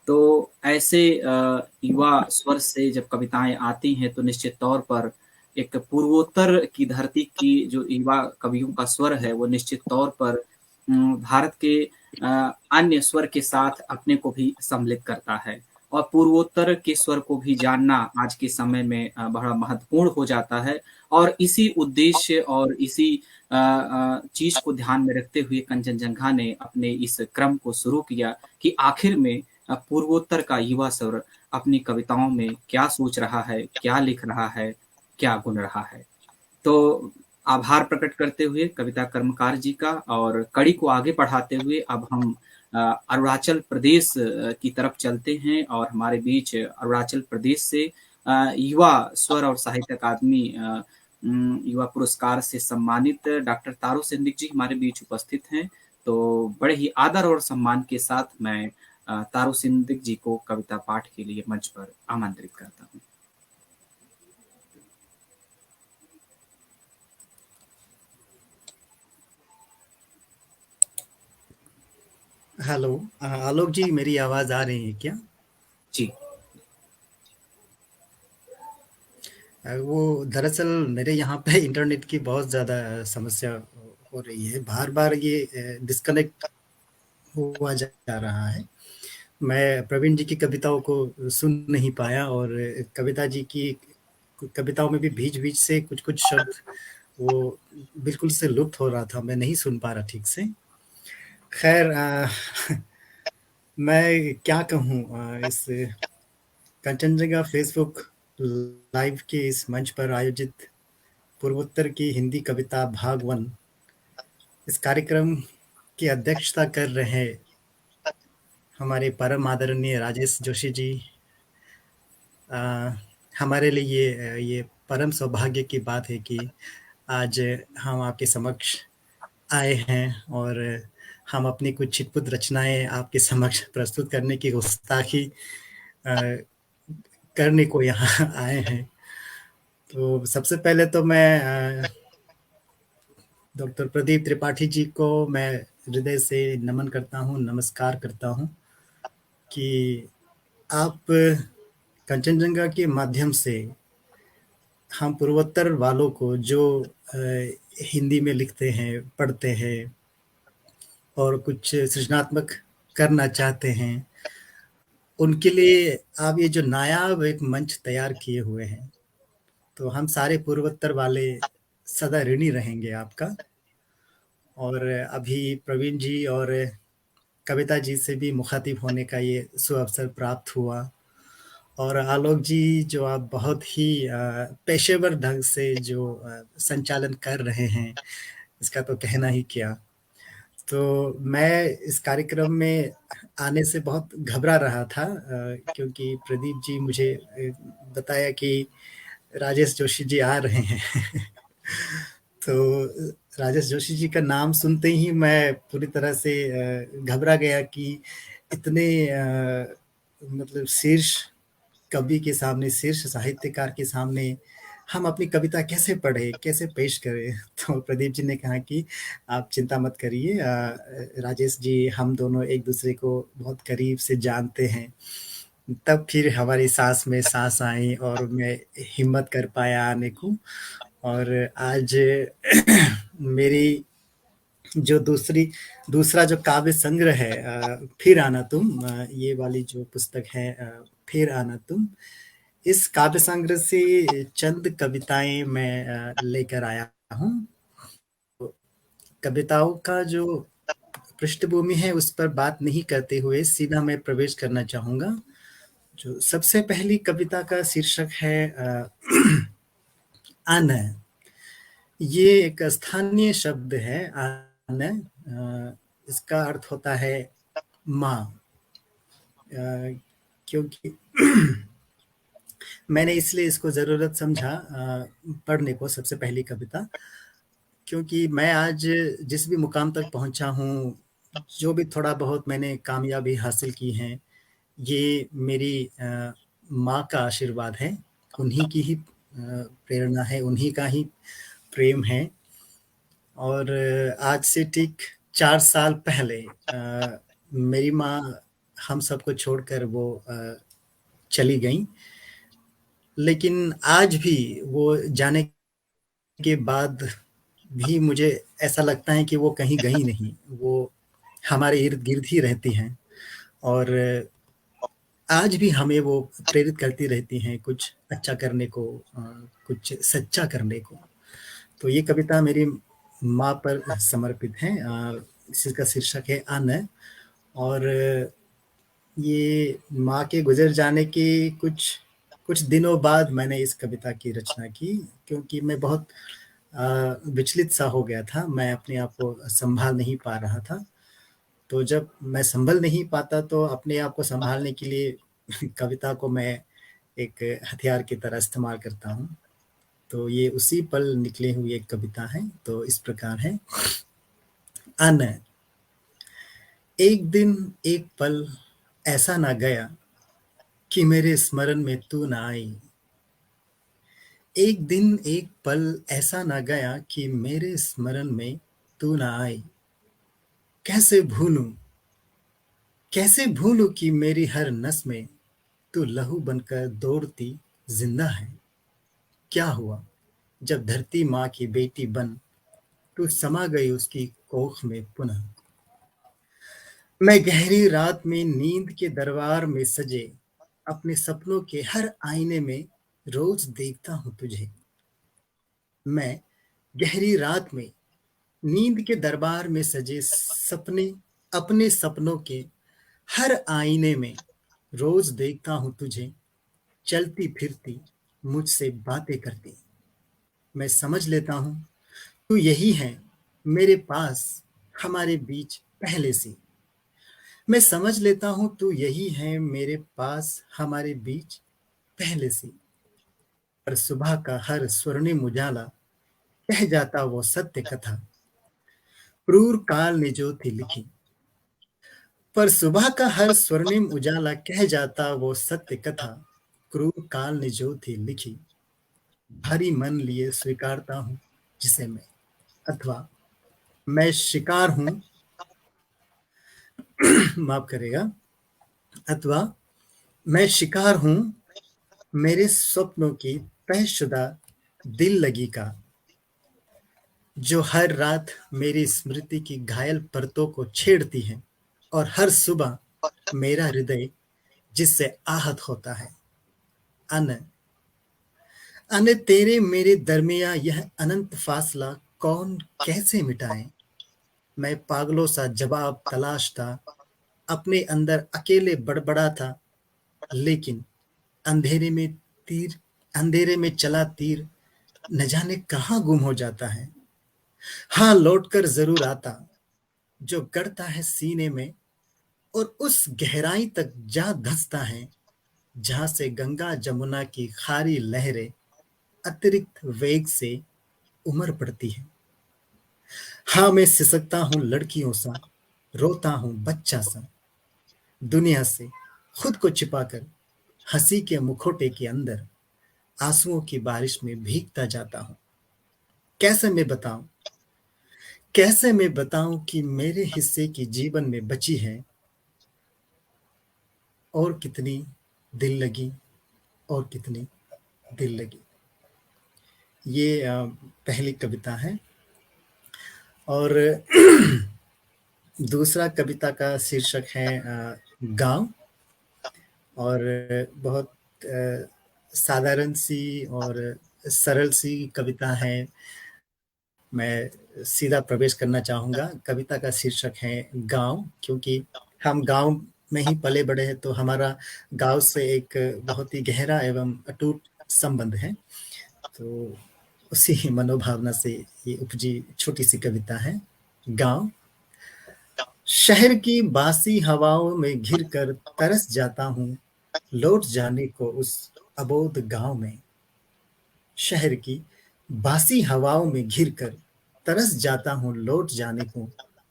तो ऐसे युवा स्वर से जब कविताएँ आती हैं तो निश्चित तौर पर एक पूर्वोत्तर की धरती की जो युवा कवियों का स्वर है वो निश्चित तौर पर भारत के अन्य स्वर के साथ अपने को भी सम्मिलित करता है, और पूर्वोत्तर के स्वर को भी जानना आज के समय में बड़ा महत्वपूर्ण हो जाता है। और इसी उद्देश्य और इसी चीज़ को ध्यान में रखते हुए कंचनजंघा ने अपने इस क्रम को शुरू किया कि आखिर में पूर्वोत्तर का युवा स्वर अपनी कविताओं में क्या सोच रहा है, क्या लिख रहा है, क्या गुन रहा है। तो आभार प्रकट करते हुए कविता कर्मकार जी का, और कड़ी को आगे बढ़ाते हुए अब हम अरुणाचल प्रदेश की तरफ चलते हैं, और हमारे बीच अरुणाचल प्रदेश से युवा स्वर और साहित्य अकादमी युवा पुरस्कार से सम्मानित डॉक्टर तारू सिंधिक जी हमारे बीच उपस्थित हैं। तो बड़े ही आदर और सम्मान के साथ मैं तारू सिंधिक जी को कविता पाठ के लिए मंच पर आमंत्रित करता हूँ। हेलो, आलोक जी, मेरी आवाज़ आ रही है क्या? जी। वो दरअसल मेरे यहाँ पे इंटरनेट की बहुत ज़्यादा समस्या हो रही है, बार-बार ये डिस्कनेक्ट हुआ जा रहा है। मैं प्रवीण जी की कविताओं को सुन नहीं पाया, और कविता जी की कविताओं में भी बीच-बीच से कुछ-कुछ शब्द वो बिल्कुल से लुप्त हो रहा था, मैं नहीं सुन पा रहा ठीक से। खैर मैं क्या कहूँ, इस कंचनजंगा फेसबुक लाइव के इस मंच पर आयोजित पूर्वोत्तर की हिंदी कविता भाग 1 इस कार्यक्रम की अध्यक्षता कर रहे हमारे परम आदरणीय राजेश जोशी जी, हमारे लिए ये परम सौभाग्य की बात है कि आज हम आपके समक्ष आए हैं, और हम अपनी कुछ छिटपुट रचनाएं आपके समक्ष प्रस्तुत करने की गुस्ताखी करने को यहाँ आए हैं। तो सबसे पहले तो मैं डॉक्टर प्रदीप त्रिपाठी जी को मैं हृदय से नमन करता हूँ, नमस्कार करता हूँ कि आप कंचनजंगा के माध्यम से हम पूर्वोत्तर वालों को जो हिंदी में लिखते हैं, पढ़ते हैं और कुछ सृजनात्मक करना चाहते हैं, उनके लिए आप ये जो नायाब एक मंच तैयार किए हुए हैं, तो हम सारे पूर्वोत्तर वाले सदा ऋणी रहेंगे आपका। और अभी प्रवीण जी और कविता जी से भी मुखातिब होने का ये सुअवसर प्राप्त हुआ। और आलोक जी, जो आप बहुत ही पेशेवर ढंग से जो संचालन कर रहे हैं, इसका तो कहना ही क्या। तो मैं इस कार्यक्रम में आने से बहुत घबरा रहा था, क्योंकि प्रदीप जी मुझे बताया कि राजेश जोशी जी आ रहे हैं। तो राजेश जोशी जी का नाम सुनते ही मैं पूरी तरह से घबरा गया कि इतने मतलब शीर्ष कवि के सामने, शीर्ष साहित्यकार के सामने हम अपनी कविता कैसे पढ़े, कैसे पेश करें। तो प्रदीप जी ने कहा कि आप चिंता मत करिए, राजेश जी हम दोनों एक दूसरे को बहुत करीब से जानते हैं। तब फिर हमारी सांस में सांस आई और मैं हिम्मत कर पाया आने को। और आज मेरी जो दूसरा जो काव्य संग्रह है, फिर आना तुम, ये वाली जो पुस्तक है, फिर आना तुम, इस काव्य संग्रह से चंद कविताएं मैं लेकर आया हूँ। कविताओं का जो पृष्ठभूमि है उस पर बात नहीं करते हुए सीधा मैं प्रवेश करना चाहूंगा। जो सबसे पहली कविता का शीर्षक है अन। ये एक स्थानीय शब्द है अन। इसका अर्थ होता है माँ। क्योंकि मैंने इसलिए इसको ज़रूरत समझा पढ़ने को, सबसे पहली कविता, क्योंकि मैं आज जिस भी मुकाम तक पहुंचा हूँ, जो भी थोड़ा बहुत मैंने कामयाबी हासिल की है, ये मेरी माँ का आशीर्वाद है। उन्हीं की ही प्रेरणा है, उन्हीं का ही प्रेम है। और आज से ठीक 4 साल पहले मेरी माँ हम सबको छोड़कर वो चली गई। लेकिन आज भी वो जाने के बाद भी मुझे ऐसा लगता है कि वो कहीं गई नहीं, वो हमारे इर्द-गिर्द ही रहती हैं। और आज भी हमें वो प्रेरित करती रहती हैं कुछ अच्छा करने को, कुछ सच्चा करने को। तो ये कविता मेरी माँ पर समर्पित है। इसका शीर्षक है अन। और ये माँ के गुजर जाने के कुछ दिनों बाद मैंने इस कविता की रचना की, क्योंकि मैं बहुत विचलित सा हो गया था, मैं अपने आप को संभाल नहीं पा रहा था। तो जब मैं संभल नहीं पाता तो अपने आप को संभालने के लिए कविता को मैं एक हथियार की तरह इस्तेमाल करता हूँ। तो ये उसी पल निकली हुई एक कविता है। तो इस प्रकार है अन। एक दिन एक पल ऐसा ना गया कि मेरे स्मरण में तू ना आई। एक दिन एक पल ऐसा ना गया कि मेरे स्मरण में तू ना आई। कैसे भूलूं कि मेरी हर नस में तू लहू बनकर दौड़ती जिंदा है। क्या हुआ जब धरती माँ की बेटी बन तू समा गई उसकी कोख में पुनः। मैं गहरी रात में नींद के दरबार में सजे अपने सपनों के हर आईने में रोज देखता हूँ तुझे। मैं गहरी रात में नींद के दरबार में सजे अपने सपनों के हर आईने में रोज देखता हूँ तुझे। चलती फिरती मुझसे बातें करती मैं समझ लेता हूँ तू यही है मेरे पास हमारे बीच पहले से। मैं समझ लेता हूँ तू यही है मेरे पास हमारे बीच पहले से। पर सुबह का हर स्वर्णिम उजाला कह जाता वो सत्य कथा क्रूर काल ने जो थी लिखी। पर सुबह का हर स्वर्णिम उजाला कह जाता वो सत्य कथा क्रूर काल ने जो थी लिखी। भारी मन लिए स्वीकारता हूँ जिसे मैं, अथवा मैं शिकार हूँ माफ करेगा, अथवा मैं शिकार हूँ मेरे स्वप्नों की तयशुदा दिल लगी का, जो हर रात मेरी स्मृति की घायल परतों को छेड़ती है और हर सुबह मेरा हृदय जिससे आहत होता है। अन अन तेरे मेरे दरमिया यह अनंत फासला कौन कैसे मिटाए। मैं पागलों सा जवाब तलाशता, अपने अंदर अकेले बड़बड़ा था, लेकिन अंधेरे में तीर अंधेरे में चला तीर न जाने कहाँ गुम हो जाता है। हाँ, लौटकर जरूर आता, जो गड़ता है सीने में और उस गहराई तक जा धंसता है, जहां से गंगा जमुना की खारी लहरें अतिरिक्त वेग से उमड़ पड़ती है। हाँ, मैं सिसकता हूँ लड़कियों सा, रोता हूँ बच्चा सा, दुनिया से खुद को छिपाकर हंसी के मुखौटे के अंदर आंसुओं की बारिश में भीगता जाता हूँ। कैसे मैं बताऊं कैसे मैं बताऊं कि मेरे हिस्से की जीवन में बची है और कितनी दिल लगी, और कितनी दिल लगी। ये पहली कविता है। और दूसरा कविता का शीर्षक है गांव। और बहुत साधारण सी और सरल सी कविता है। मैं सीधा प्रवेश करना चाहूँगा। कविता का शीर्षक है गाँव, क्योंकि हम गाँव में ही पले बड़े हैं, तो हमारा गाँव से एक बहुत ही गहरा एवं अटूट संबंध है। तो उसी मनोभावना से ये उपजी छोटी सी कविता है, गाँव। शहर की बासी हवाओं में घिरकर तरस जाता हूँ लौट जाने को उस अबोध गाँव में। शहर की बासी हवाओं में घिरकर तरस जाता हूँ लौट जाने को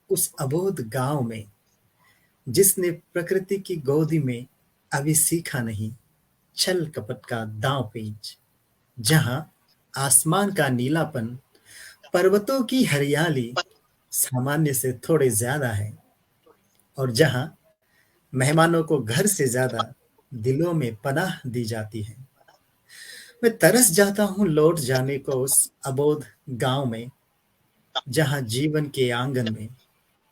उस अबोध गाँव में, जिसने प्रकृति की गोदी में अभी सीखा नहीं छल कपट का दांव पेच। जहां आसमान का नीलापन, पर्वतों की हरियाली सामान्य से थोड़े ज्यादा है, और जहां मेहमानों को घर से ज्यादा दिलों में पनाह दी जाती है। मैं तरस जाता हूँ लौट जाने को उस अबोध गांव में, जहां जीवन के आंगन में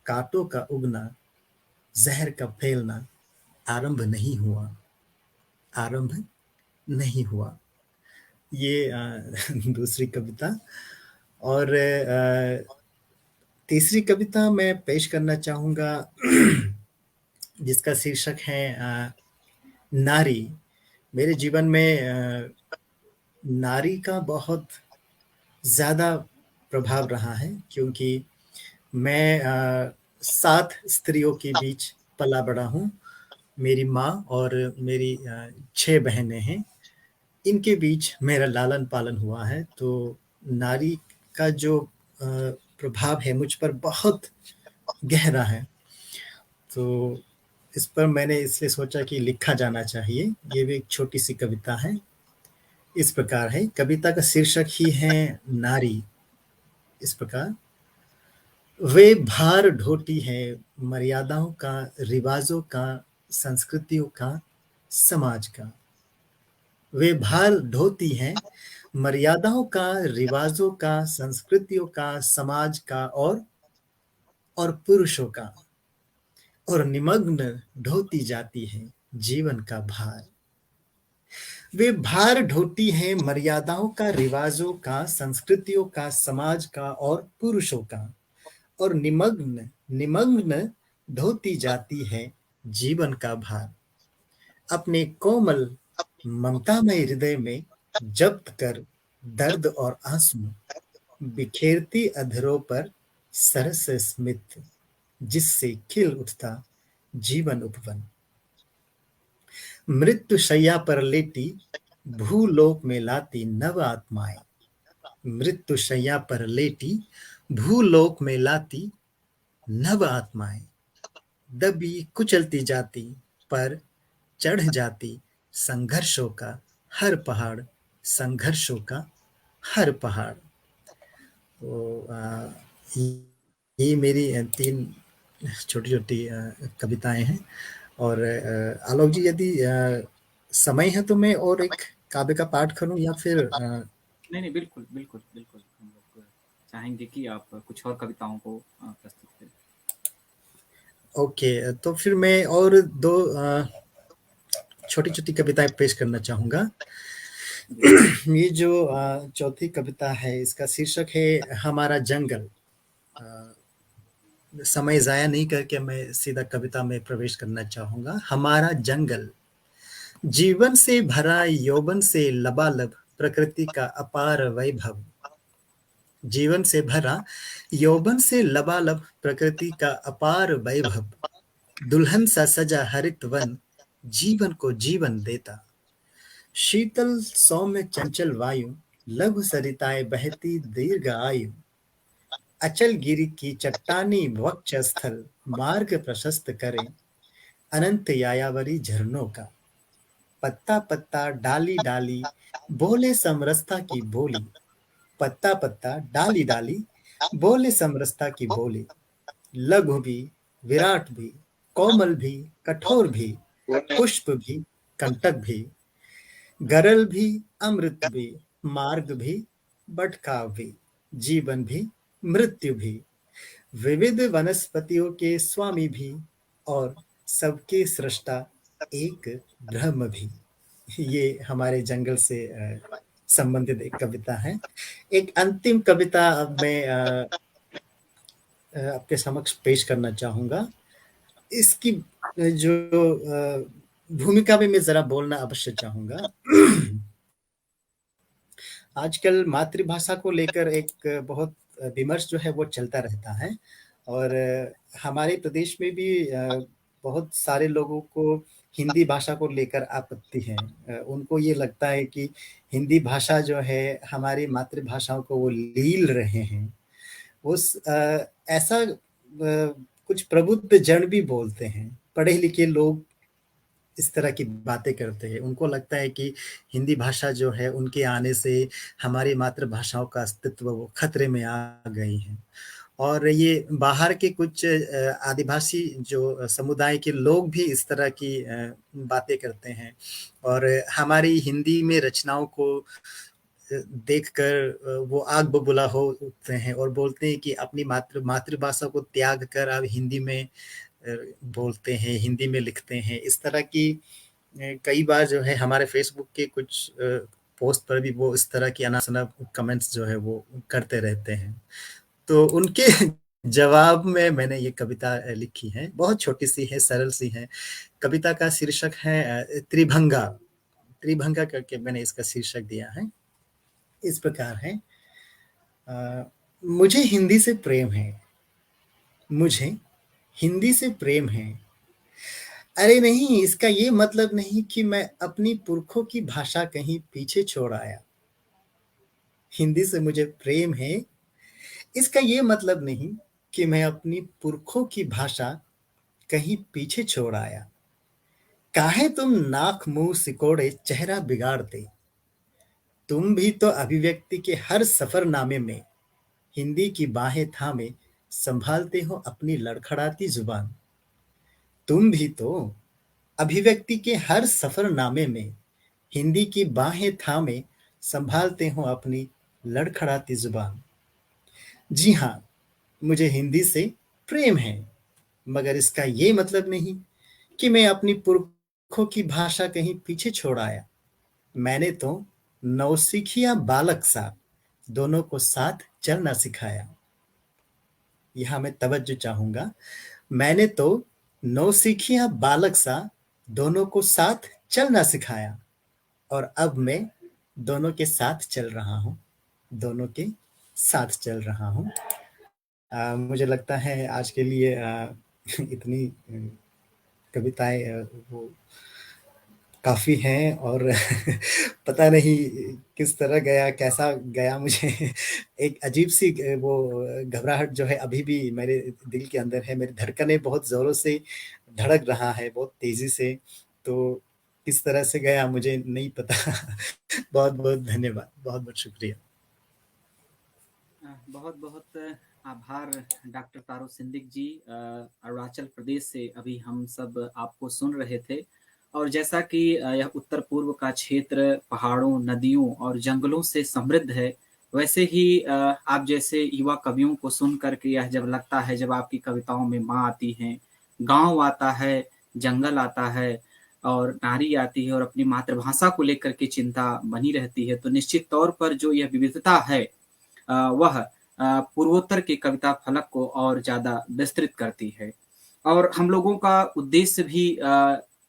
कांटों का उगना, जहर का फैलना आरंभ नहीं हुआ, आरंभ नहीं हुआ। ये दूसरी कविता। और तीसरी कविता मैं पेश करना चाहूँगा, जिसका शीर्षक है नारी। मेरे जीवन में नारी का बहुत ज़्यादा प्रभाव रहा है, क्योंकि मैं 7 स्त्रियों के बीच पला बड़ा हूँ। मेरी माँ और मेरी 6 बहनें हैं। इनके बीच मेरा लालन पालन हुआ है। तो नारी का जो प्रभाव है मुझ पर बहुत गहरा है। तो इस पर मैंने इसलिए सोचा कि लिखा जाना चाहिए। ये भी एक छोटी सी कविता है। इस प्रकार है, कविता का शीर्षक ही है नारी। इस प्रकार, वे भार ढोती है मर्यादाओं का, रिवाजों का, संस्कृतियों का, समाज का। वे भार ढोती हैं मर्यादाओं का, रिवाजों का, संस्कृतियों का, समाज का, और पुरुषों का, और निमग्न ढोती जाती है जीवन का भार। वे भार ढोती हैं मर्यादाओं का, रिवाजों का, संस्कृतियों का, समाज का, और पुरुषों का, और निमग्न निमग्न ढोती जाती है जीवन का भार। अपने कोमल ममतामय हृदय में जब्त कर दर्द और आंसू, बिखेरती अधरों पर सरस स्मित, जिससे खिल उठता जीवन उपवन। मृत्यु शैया पर लेटी भूलोक में लाती नव आत्माएं। मृत्यु शैया पर लेटी भूलोक में लाती नव आत्माएं। दबी कुचलती जाती पर चढ़ जाती संघर्षों का हर पहाड़, संघर्षों का हर पहाड़। तो ये मेरी 3 छोटी-छोटी कविताएं हैं। और आलोक जी, यदि समय है तो मैं और एक काव्य का पाठ करूं या फिर नहीं, बिल्कुल, बिल्कुल, बिल्कुल। हम लोग चाहेंगे कि आप कुछ और कविताओं को प्रस्तुत करें। ओके, तो फिर मैं और 2 छोटी-छोटी कविताएँ पेश करना चाहूँगा। जी, ये जो चौथी कविता है, इसका शीर्षक है हमारा जंगल। अ, समय ज़ाया नहीं करके मैं सीधा कविता में प्रवेश करना चाहूँगा। हमारा जंगल, जीवन से भरा यौवन से लबालब प्रकृति का अपार वैभव। जीवन से भरा यौवन से लबालब प्रकृति का अपार वैभव। दुल्हन सा सजा हरित वन, जीवन को जीवन देता। शीतल सौम्य चंचल वायु, लघु सरिताएं बहती दीर्घ आयु। अचल गिरि की चट्टानी वक्षस्थल, मार्ग प्रशस्त करे अनंत यायावरी झरनों का। पत्ता पत्ता डाली डाली, बोले समरसता की बोली। पत्ता पत्ता डाली डाली, बोले समरसता की बोली। लघु भी, विराट भी, कोमल भी, कठोर भी, पुष्प भी, कंटक भी, गरल भी, अमृत भी, मार्ग भी, बटकाव भी, जीवन भी, मृत्यु भी, विविध वनस्पतियों के स्वामी भी, और सबके सृष्टा एक ब्रह्म भी। ये हमारे जंगल से संबंधित एक कविता है। एक अंतिम कविता अब मैं आपके समक्ष पेश करना चाहूँगा। इसकी जो भूमिका में मैं ज़रा बोलना अवश्य चाहूँगा। आजकल मातृभाषा को लेकर एक बहुत विमर्श जो है वो चलता रहता है, और हमारे प्रदेश में भी बहुत सारे लोगों को हिंदी भाषा को लेकर आपत्ति है। उनको ये लगता है कि हिंदी भाषा जो है हमारी मातृभाषाओं को वो लील रहे हैं। ऐसा कुछ प्रबुद्ध जन भी बोलते हैं, पढ़े लिखे लोग इस तरह की बातें करते हैं। उनको लगता है कि हिंदी भाषा जो है उनके आने से हमारी मातृभाषाओं का अस्तित्व वो खतरे में आ गई है। और ये बाहर के कुछ आदिवासी जो समुदाय के लोग भी इस तरह की बातें करते हैं, और हमारी हिंदी में रचनाओं को देखकर वो आग बबूला हो उठते हैं और बोलते हैं कि अपनी मातृभाषा को त्याग कर अब हिंदी में बोलते हैं, हिंदी में लिखते हैं। इस तरह की कई बार जो है हमारे फेसबुक के कुछ पोस्ट पर भी वो इस तरह की अनासना कमेंट्स जो है वो करते रहते हैं। तो उनके जवाब में मैंने ये कविता लिखी है। बहुत छोटी सी है, सरल सी है। कविता का शीर्षक है त्रिभंगा। त्रिभंगा करके मैंने इसका शीर्षक दिया है। इस प्रकार है, मुझे हिंदी से प्रेम है, मुझे हिंदी से प्रेम है। अरे नहीं, इसका ये मतलब नहीं कि मैं अपनी पुरखों की भाषा कहीं पीछे छोड़ आया। हिंदी से मुझे प्रेम है, इसका ये मतलब नहीं कि मैं अपनी पुरखों की भाषा कहीं पीछे छोड़ आया। काहे तुम नाक मुंह सिकोड़े चेहरा बिगाड़ते, तुम भी तो अभिव्यक्ति के हर सफरनामे में हिंदी की बाहें थामे संभालते हो अपनी लड़खड़ाती जुबान। तुम भी तो अभिव्यक्ति के हर सफरनामे में हिंदी की बाहें थामे संभालते हो अपनी लड़खड़ाती जुबान। जी हाँ, मुझे हिंदी से प्रेम है, मगर इसका ये मतलब नहीं कि मैं अपनी पुरखों की भाषा कहीं पीछे छोड़ आया। मैंने तो नौसिखिया बालक सा दोनों को साथ चलना सिखाया। यहाँ मैं तवज्जो चाहूंगा। मैंने तो नौसिखिया बालक सा दोनों को साथ चलना सिखाया, और अब मैं दोनों के साथ चल रहा हूँ, दोनों के साथ चल रहा हूँ। मुझे लगता है आज के लिए इतनी कविताएं वो काफ़ी हैं, और पता नहीं किस तरह गया, कैसा गया, मुझे एक अजीब-सी वो घबराहट जो है अभी भी मेरे दिल के अंदर है। मेरी धड़कनें बहुत ज़ोरों से धड़क रहा है, बहुत तेज़ी से। तो किस तरह से गया मुझे नहीं पता। बहुत-बहुत धन्यवाद, बहुत-बहुत शुक्रिया। बहुत-बहुत आभार डॉक्टर तारो सिंधिक जी। अरुणाचल प्रदेश से अभी हम सब आपको सुन रहे थे, और जैसा कि यह उत्तर पूर्व का क्षेत्र पहाड़ों, नदियों और जंगलों से समृद्ध है, वैसे ही आप जैसे युवा कवियों को सुन कर के यह जब लगता है, जब आपकी कविताओं में माँ आती हैं, गाँव आता है, जंगल आता है और नारी आती है और अपनी मातृभाषा को लेकर के चिंता बनी रहती है, तो निश्चित तौर पर जो यह विविधता है वह पूर्वोत्तर के कविता फलक को और ज़्यादा विस्तृत करती है। और हम लोगों का उद्देश्य भी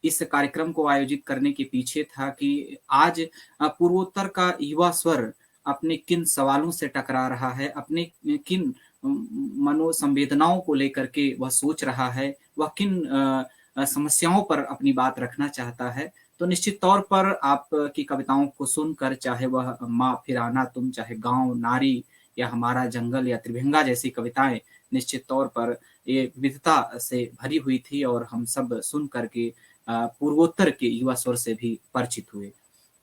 इस कार्यक्रम को आयोजित करने के पीछे था कि आज पूर्वोत्तर का युवा स्वर अपने किन सवालों से टकरा रहा है, अपने किन मनोसंवेदनाओं को लेकर के वह सोच रहा है, वह किन समस्याओं पर अपनी बात रखना चाहता है। तो निश्चित तौर पर आपकी कविताओं को सुनकर, चाहे वह माँ फिर आना तुम, चाहे गाँव, नारी या हमारा जंगल या त्रिभंगा जैसी कविताएं, निश्चित तौर पर ये विविधता से भरी हुई थी और हम सब सुन करके पूर्वोत्तर के युवा स्वर से भी परिचित हुए।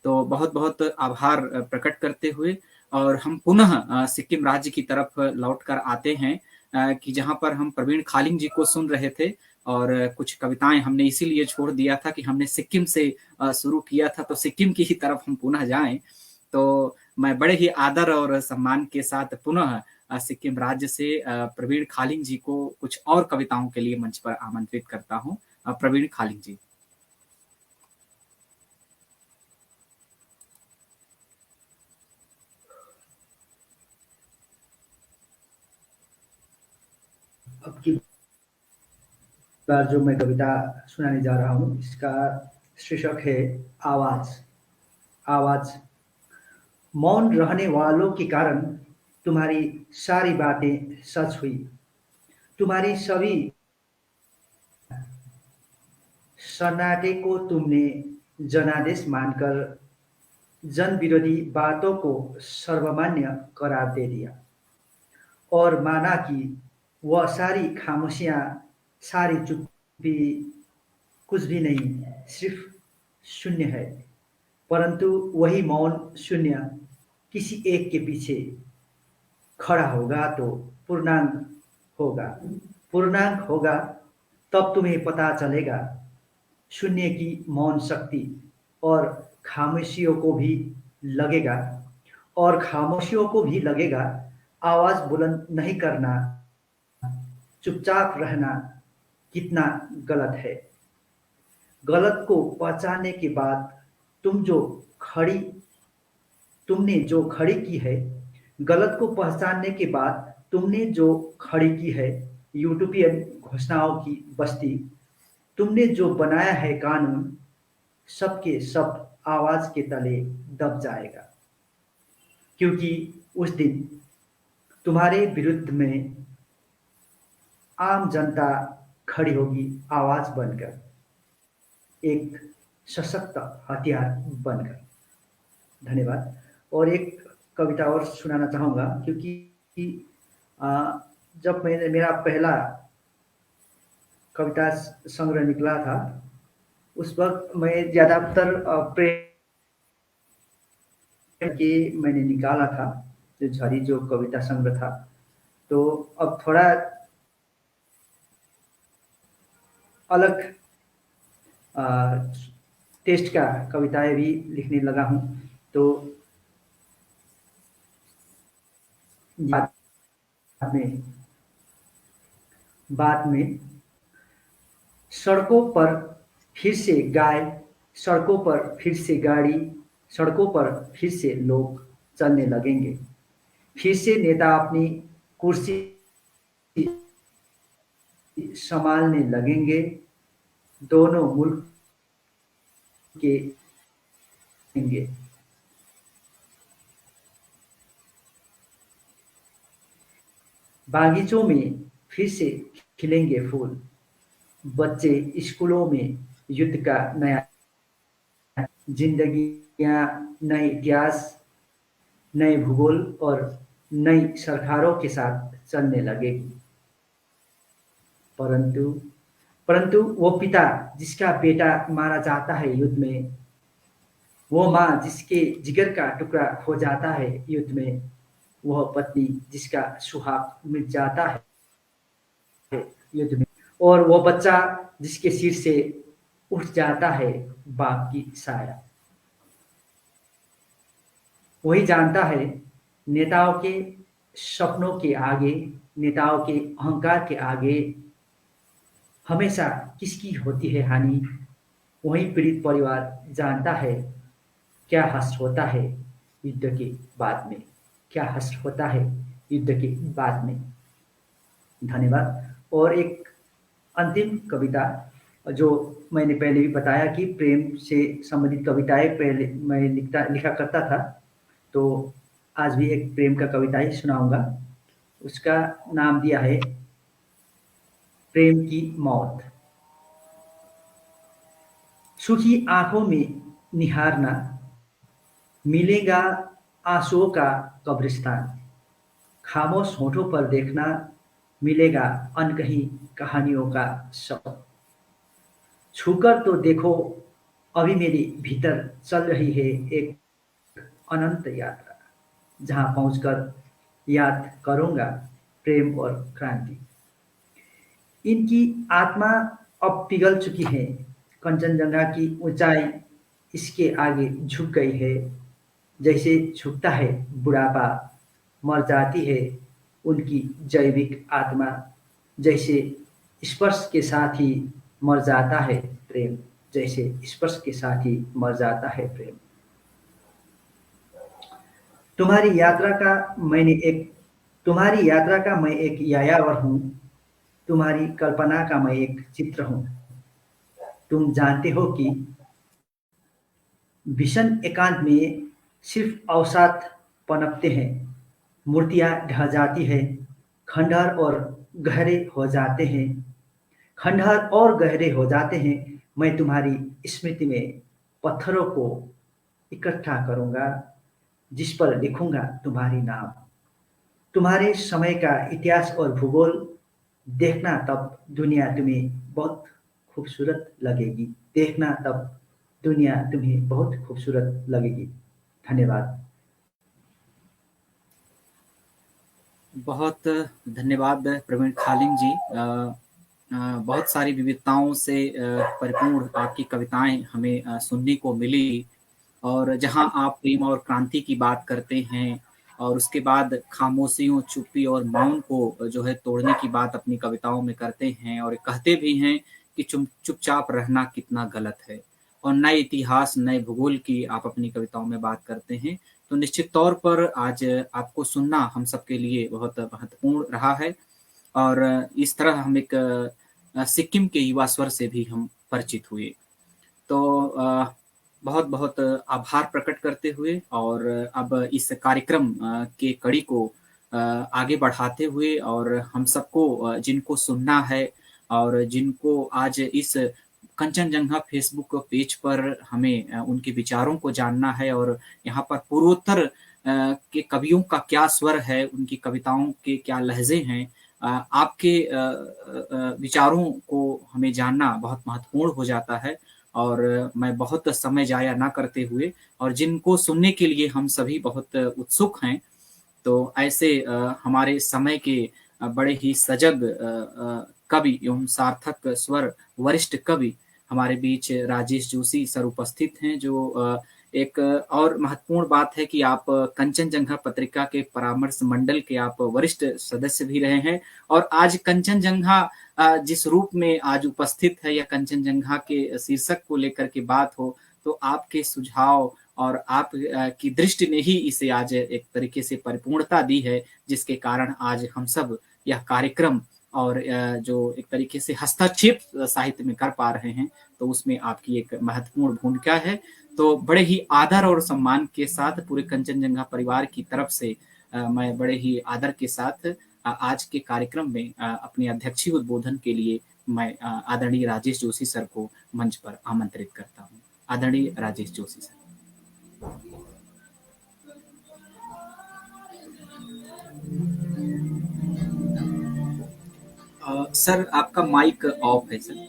तो बहुत बहुत आभार प्रकट करते हुए और हम पुनः सिक्किम राज्य की तरफ लौट कर आते हैं कि जहाँ पर हम प्रवीण खालिंग जी को सुन रहे थे और कुछ कविताएं हमने इसीलिए छोड़ दिया था कि हमने सिक्किम से शुरू किया था, तो सिक्किम की ही तरफ हम पुनः जाएं। तो मैं बड़े ही आदर और सम्मान के साथ पुनः सिक्किम राज्य से प्रवीण खालिंग जी को कुछ और कविताओं के लिए मंच पर आमंत्रित करता हूँ। प्रवीण खालिंग जी। अब की बार जो मैं कविता सुनाने जा रहा हूँ, इसका शीर्षक है आवाज। आवाज। मौन रहने वालों के कारण तुम्हारी सारी बातें सच हुई। तुम्हारी सभी सन्नाटे को तुमने जनादेश मानकर जन विरोधी बातों को सर्वमान्य करार दे दिया और माना कि वह सारी खामोशियां, सारी चुप्पी कुछ भी नहीं, सिर्फ शून्य है। परंतु वही मौन शून्य किसी एक के पीछे खड़ा होगा तो पूर्णांक होगा। पूर्णांक होगा तब तुम्हें पता चलेगा शून्य की मौन शक्ति, और खामोशियों को भी लगेगा आवाज बुलंद नहीं करना, चुपचाप रहना कितना गलत है। गलत को पहचानने के बाद तुमने जो खड़ी की है, गलत को पहचानने के बाद तुमने जो खड़ी की है यूटोपियन घोषणाओं की बस्ती, तुमने जो बनाया है कानून, सबके सब आवाज के तले दब जाएगा। क्योंकि उस दिन तुम्हारे विरुद्ध में आम जनता खड़ी होगी आवाज बनकर, एक सशक्त हथियार बनकर। धन्यवाद। और एक कविता और सुनाना चाहूँगा, क्योंकि जब मेरा पहला कविता संग्रह निकला था, उस वक्त मैं ज़्यादातर प्रेम के मैंने निकाला था, जो झरी जो कविता संग्रह था। तो अब थोड़ा अलग टेस्ट का कविताएं भी लिखने लगा हूँ। तो बाद में सड़कों पर फिर से गाय, सड़कों पर फिर से गाड़ी, सड़कों पर फिर से लोग चलने लगेंगे। फिर से नेता अपनी कुर्सी संभालने लगेंगे। दोनों मुल्क के बागीचों में फिर से खिलेंगे फूल। बच्चे स्कूलों में युद्ध का नया जिंदगियां, नए इतिहास, नए भूगोल और नई सरकारों के साथ चलने लगेगी। परंतु वो पिता जिसका बेटा मारा जाता है युद्ध में, वो माँ जिसके जिगर का टुकड़ा खो जाता है युद्ध में, वह पत्नी जिसका सुहाग मिट जाता है युद्ध में, और वो बच्चा जिसके सिर से उठ जाता है बाग की साया। वही जानता है नेताओं के सपनों के आगे, नेताओं के अहंकार के आगे हमेशा किसकी होती है हानि। वही पीड़ित परिवार जानता है क्या हश्र होता है युद्ध के बाद में, क्या हश्र होता है युद्ध के बाद में। धन्यवाद। और एक अंतिम कविता जो मैंने पहले भी बताया कि प्रेम से संबंधित कविताएं पहले मैं लिखा करता था, तो आज भी एक प्रेम का कविता ही सुनाऊंगा। उसका नाम दिया है प्रेम की मौत। सुखी आंखों में निहारना, मिलेगा आंसुओं का कब्रिस्तान। खामोश होठों पर देखना, मिलेगा अनकही कहानियों का शव। छूकर तो देखो अभी मेरे भीतर चल रही है एक अनंत यात्रा, जहां पहुंचकर याद करूंगा प्रेम और क्रांति। इनकी आत्मा अब पिघल चुकी है, कंचनजंगा की ऊंचाई इसके आगे झुक गई है। जैसे झुकता है बुढ़ापा, मर जाती है उनकी जैविक आत्मा। जैसे स्पर्श के साथ ही मर जाता है प्रेम, जैसे स्पर्श के साथ ही मर जाता है प्रेम। तुम्हारी यात्रा का मैं एक यायावर हूँ, तुम्हारी कल्पना का मैं एक चित्र हूँ। तुम जानते हो कि भीषण एकांत में सिर्फ अवसाद पनपते हैं, मूर्तियां ढह जाती है, खंडहर और गहरे हो जाते हैं, खंडहर और गहरे हो जाते हैं। मैं तुम्हारी स्मृति में पत्थरों को इकट्ठा करूंगा, जिस पर लिखूंगा तुम्हारी नाम। तुम्हारे समय का इतिहास और भूगोल देखना, तब दुनिया तुम्हें बहुत खूबसूरत लगेगी। देखना, तब दुनिया तुम्हें बहुत खूबसूरत लगेगी। धन्यवाद। बहुत धन्यवाद प्रवीण खालिंग जी। बहुत सारी विविधताओं से परिपूर्ण आपकी कविताएं हमें सुनने को मिली, और जहां आप प्रेम और क्रांति की बात करते हैं और उसके बाद खामोशियों, चुप्पी और मौन को जो है तोड़ने की बात अपनी कविताओं में करते हैं, और कहते भी हैं कि चुपचाप रहना कितना गलत है, और नए इतिहास, नए भूगोल की आप अपनी कविताओं में बात करते हैं। तो निश्चित तौर पर आज आपको सुनना हम सबके लिए बहुत महत्वपूर्ण रहा है, और इस तरह हम एक सिक्किम के युवा स्वर से भी हम परिचित हुए। तो बहुत बहुत आभार प्रकट करते हुए, और अब इस कार्यक्रम के कड़ी को आगे बढ़ाते हुए, और हम सबको जिनको सुनना है और जिनको आज इस कंचनजंगा फेसबुक पेज पर हमें उनके विचारों को जानना है, और यहाँ पर पूर्वोत्तर के कवियों का क्या स्वर है, उनकी कविताओं के क्या लहजे हैं, आपके विचारों को हमें जानना बहुत महत्वपूर्ण हो जाता है। और मैं बहुत समय जाया ना करते हुए, और जिनको सुनने के लिए हम सभी बहुत उत्सुक हैं, तो ऐसे हमारे समय के बड़े ही सजग कवि एवं सार्थक स्वर वरिष्ठ कवि हमारे बीच राजेश जोशी सर उपस्थित हैं, जो एक और महत्वपूर्ण बात है कि आप कंचनजंगा पत्रिका के परामर्श मंडल के आप वरिष्ठ सदस्य भी रहे हैं, और आज कंचनजंगा जिस रूप में आज उपस्थित है, या कंचनजंगा के शीर्षक को लेकर के बात हो, तो आपके सुझाव और आप की दृष्टि ने ही इसे आज एक तरीके से परिपूर्णता दी है, जिसके कारण आज हम सब यह कार्यक्रम और जो एक तरीके से हस्तक्षेप साहित्य में कर पा रहे हैं, तो उसमें आपकी एक महत्वपूर्ण भूमिका है। तो बड़े ही आदर और सम्मान के साथ पूरे कंचनजंगा परिवार की तरफ से मैं बड़े ही आदर के साथ आज के कार्यक्रम में अपने अध्यक्षीय उद्बोधन के लिए मैं आदरणीय राजेश जोशी सर को मंच पर आमंत्रित करता हूँ। आदरणीय राजेश जोशी सर। सर आपका माइक ऑफ है सर।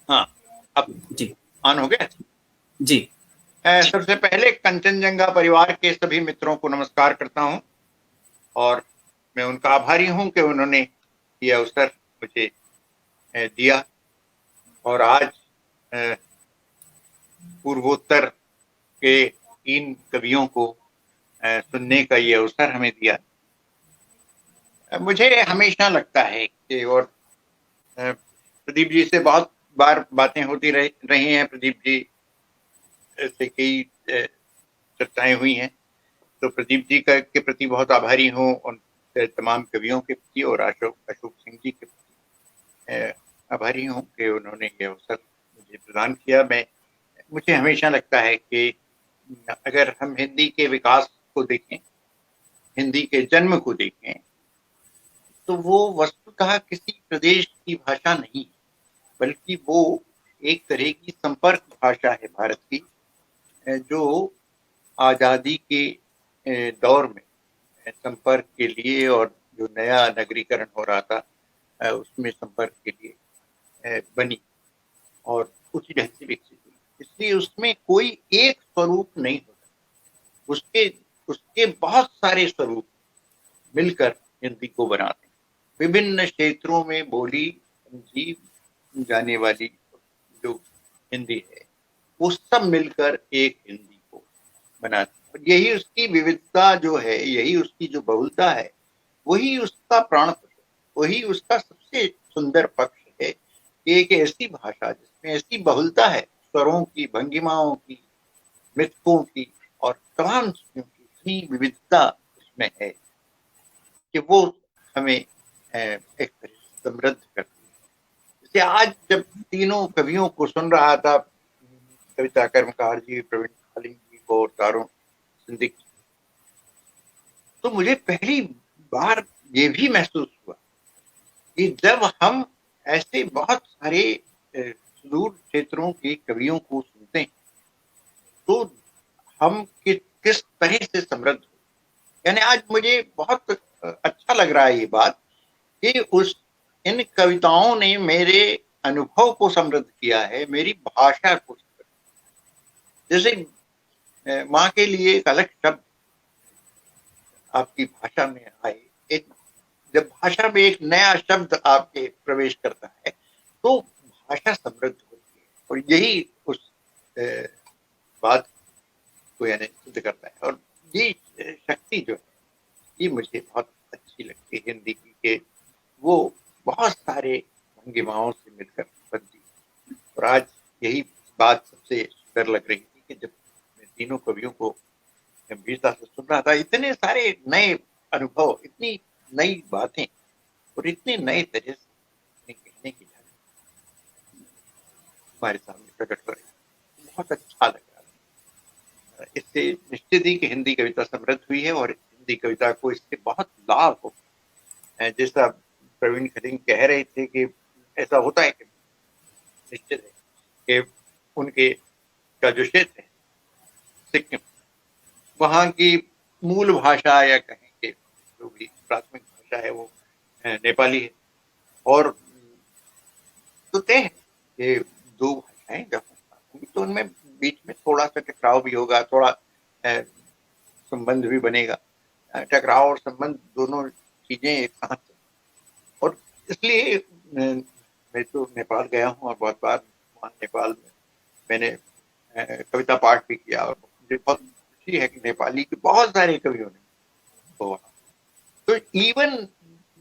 हाँ, अब जी ऑन हो गया जी। सबसे पहले कंचनजंगा परिवार के सभी मित्रों को नमस्कार करता हूं, और मैं उनका आभारी हूं कि उन्होंने ये अवसर मुझे दिया और आज पूर्वोत्तर के 3 कवियों को सुनने का ये अवसर हमें दिया। मुझे हमेशा लगता है कि, और प्रदीप जी से बहुत बार बातें होती रही हैं, प्रदीप जी से कई चर्चाएं हुई हैं, तो प्रदीप जी के प्रति बहुत आभारी हूँ, उन तमाम कवियों के प्रति और अशोक सिंह जी के प्रति आभारी हूँ कि उन्होंने ये अवसर मुझे प्रदान किया। मुझे हमेशा लगता है कि अगर हम हिंदी के विकास को देखें, हिंदी के जन्म को देखें, तो वो वस्तुतः किसी प्रदेश की भाषा नहीं, बल्कि वो एक तरह की संपर्क भाषा है भारत की, जो आज़ादी के दौर में संपर्क के लिए और जो नया नगरीकरण हो रहा था उसमें संपर्क के लिए बनी और उसी ढंग से विकसित हुई। इसलिए उसमें कोई एक स्वरूप नहीं होता, उसके बहुत सारे स्वरूप मिलकर हिंदी को बनाते हैं। विभिन्न क्षेत्रों में बोली समझी जाने वाली जो हिंदी है, वो सब मिलकर एक हिंदी को बनाते हैं। यही उसकी विविधता जो है, यही उसकी जो बहुलता है, वही उसका प्राण है, वही उसका सबसे सुंदर पक्ष है कि एक ऐसी भाषा जिसमें ऐसी बहुलता है, स्वरों की, भंगिमाओं की, मिथकों की और तमाम चीजों की इतनी विविधता उसमें है कि वो हमें एक तरह से समृद्ध करती है। जैसे आज जब तीनों कवियों को सुन रहा था, कविता कर्मकार जी, प्रवीण खालिंग जी को और तारों सिंधिक, तो मुझे पहली बार ये भी महसूस हुआ कि जब हम ऐसे बहुत सारे सुदूर क्षेत्रों के कवियों को सुनते हैं, तो हम किस तरह से समृद्ध हो। यानी आज मुझे बहुत अच्छा लग रहा है ये बात कि इन कविताओं ने मेरे अनुभव को समृद्ध किया है, मेरी भाषा को। जैसे माँ के लिए एक अलग शब्द आपकी भाषा में आए, जब भाषा में एक नया शब्द आपके प्रवेश करता है तो भाषा समृद्ध होती है, और यही उस बात को यानी सिद्ध करता है। और ये शक्ति जो है, ये मुझे बहुत अच्छी लगती है हिंदी की, कि वो बहुत सारे भंगिमाओं से मिलकर बनती है। और आज यही बात सबसे सुंदर लग रही थी कि जब मैं तीनों कवियों को गंभीरता से सुन रहा था, इतने सारे नए अनुभव, इतनी नई बातें और इतने नए तरह से कहने की हमारे सामने प्रकट हो रही, बहुत अच्छा लग रहा है। इससे निश्चित ही कि हिंदी कविता समृद्ध हुई है और हिंदी कविता को इससे बहुत लाभ हो। जैसा प्रवीण खालिंग कह रहे थे कि ऐसा होता है कि निश्चित है कि उनके का जो क्षेत्र है सिक्किम, वहाँ की मूल भाषा या कहें कि जो भी प्राथमिक भाषा है वो नेपाली है, और तो तय है कि दो भाषाएं जब होंगी तो उनमें बीच में थोड़ा सा टकराव भी होगा, थोड़ा संबंध भी बनेगा। टकराव और संबंध दोनों चीजें एक साथ, और इसलिए मैं तो नेपाल गया हूँ और बहुत बार वहाँ नेपाल में मैंने कविता पाठ भी किया, और मुझे बहुत खुशी है कि नेपाली के बहुत सारे कवियों ने तो इवन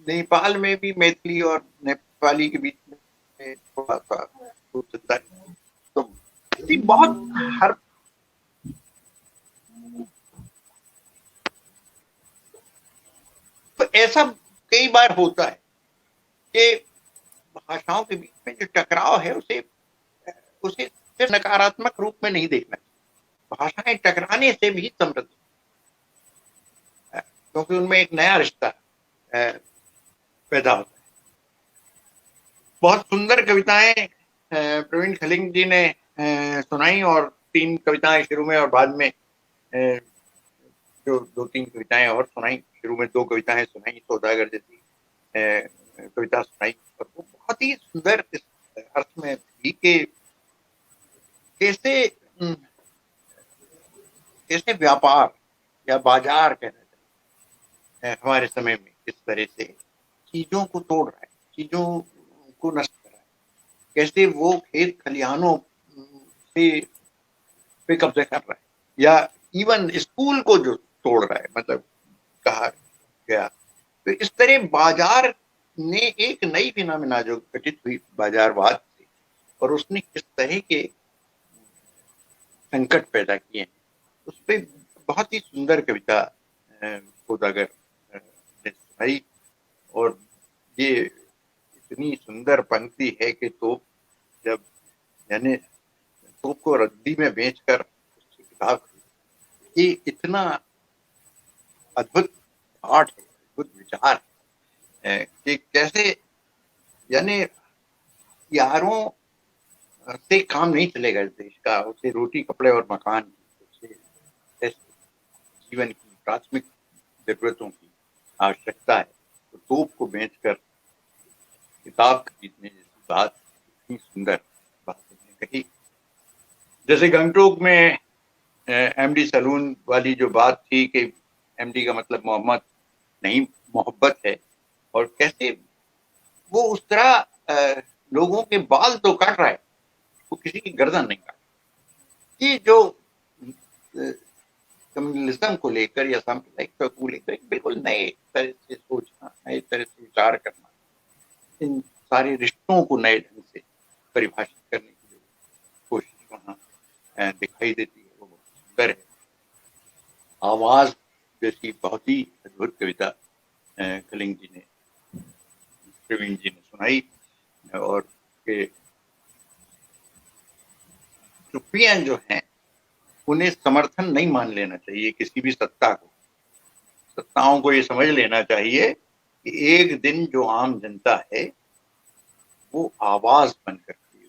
नेपाल में भी मैथिली और नेपाली के बीच में थोड़ा सा तो बहुत हर तो ऐसा कई बार होता है कि भाषाओं के बीच में जो टकराव है उसे सिर्फ नकारात्मक रूप में नहीं देखना चाहिए। भाषाएं टकराने से भी समृद्ध, क्योंकि उनमें एक नया रिश्ता पैदा होता है। बहुत सुंदर कविताएं प्रवीण खालिंग जी ने सुनाई, और 3 कविताएं शुरू में और बाद में जो 2-3 कविताएं और सुनाई। शुरू में 2 कविताएं सुनाई, सौदागर जैसी कविता सुनाई, और वो बहुत ही सुंदर इस अर्थ में थी कि कैसे व्यापार या बाजार कहना चाहिए हमारे समय में किस तरह से चीजों को तोड़ रहा है, चीजों को नष्ट कर रहा है, कैसे वो खेत खलिहानों से पे कब्जा कर रहा है, या इवन स्कूल को जो तोड़ रहा है, मतलब कहा गया। तो इस तरह बाजार ने एक नई फिनोमिना जो घटित हुई बाजारवाद से, और उसने किस तरह के संकट पैदा किए हैं, उस पर बहुत ही सुंदर कविता सौदागर ने सुनाई। और ये इतनी सुंदर पंक्ति है कि तोप जब, यानी तोप को रद्दी में बेचकर उसकी किताब, ये इतना अद्भुत पाठ है, अद्भुत विचार है कि कैसे, यानी यारों से काम नहीं चलेगा इस देश का, उसे रोटी कपड़े और मकान, उसे जीवन की प्राथमिक जरूरतों की आवश्यकता है, तो तोप को बेचकर किताब खरीदने जैसी बात, इतनी सुंदर बात उसने कही। जैसे गंगटोक में एमडी सलून वाली जो बात थी कि एमडी का मतलब मोहम्मद नहीं मोहब्बत है, और कैसे वो उस तरह लोगों के बाल तो काट रहा है, वो किसी की गर्दन नहीं काट। ये जो कम्युनलिज्म को लेकर या सांप्रदायिकता को लेकर बिल्कुल नए तरह से सोचना, नए तरह से विचार करना, इन सारे रिश्तों को नए ढंग से परिभाषित करने की जो कोशिश वहाँ दिखाई देती है, वो बहुत सुंदर है। आवाज जैसी बहुत ही अद्भुत कविता कलिंग जी ने, प्रवीण जी ने सुनाई, और के चुप्पियां जो हैं उन्हें समर्थन नहीं मान लेना चाहिए किसी भी सत्ता को। सत्ताओं को ये समझ लेना चाहिए कि एक दिन जो आम जनता है वो आवाज बन करती है,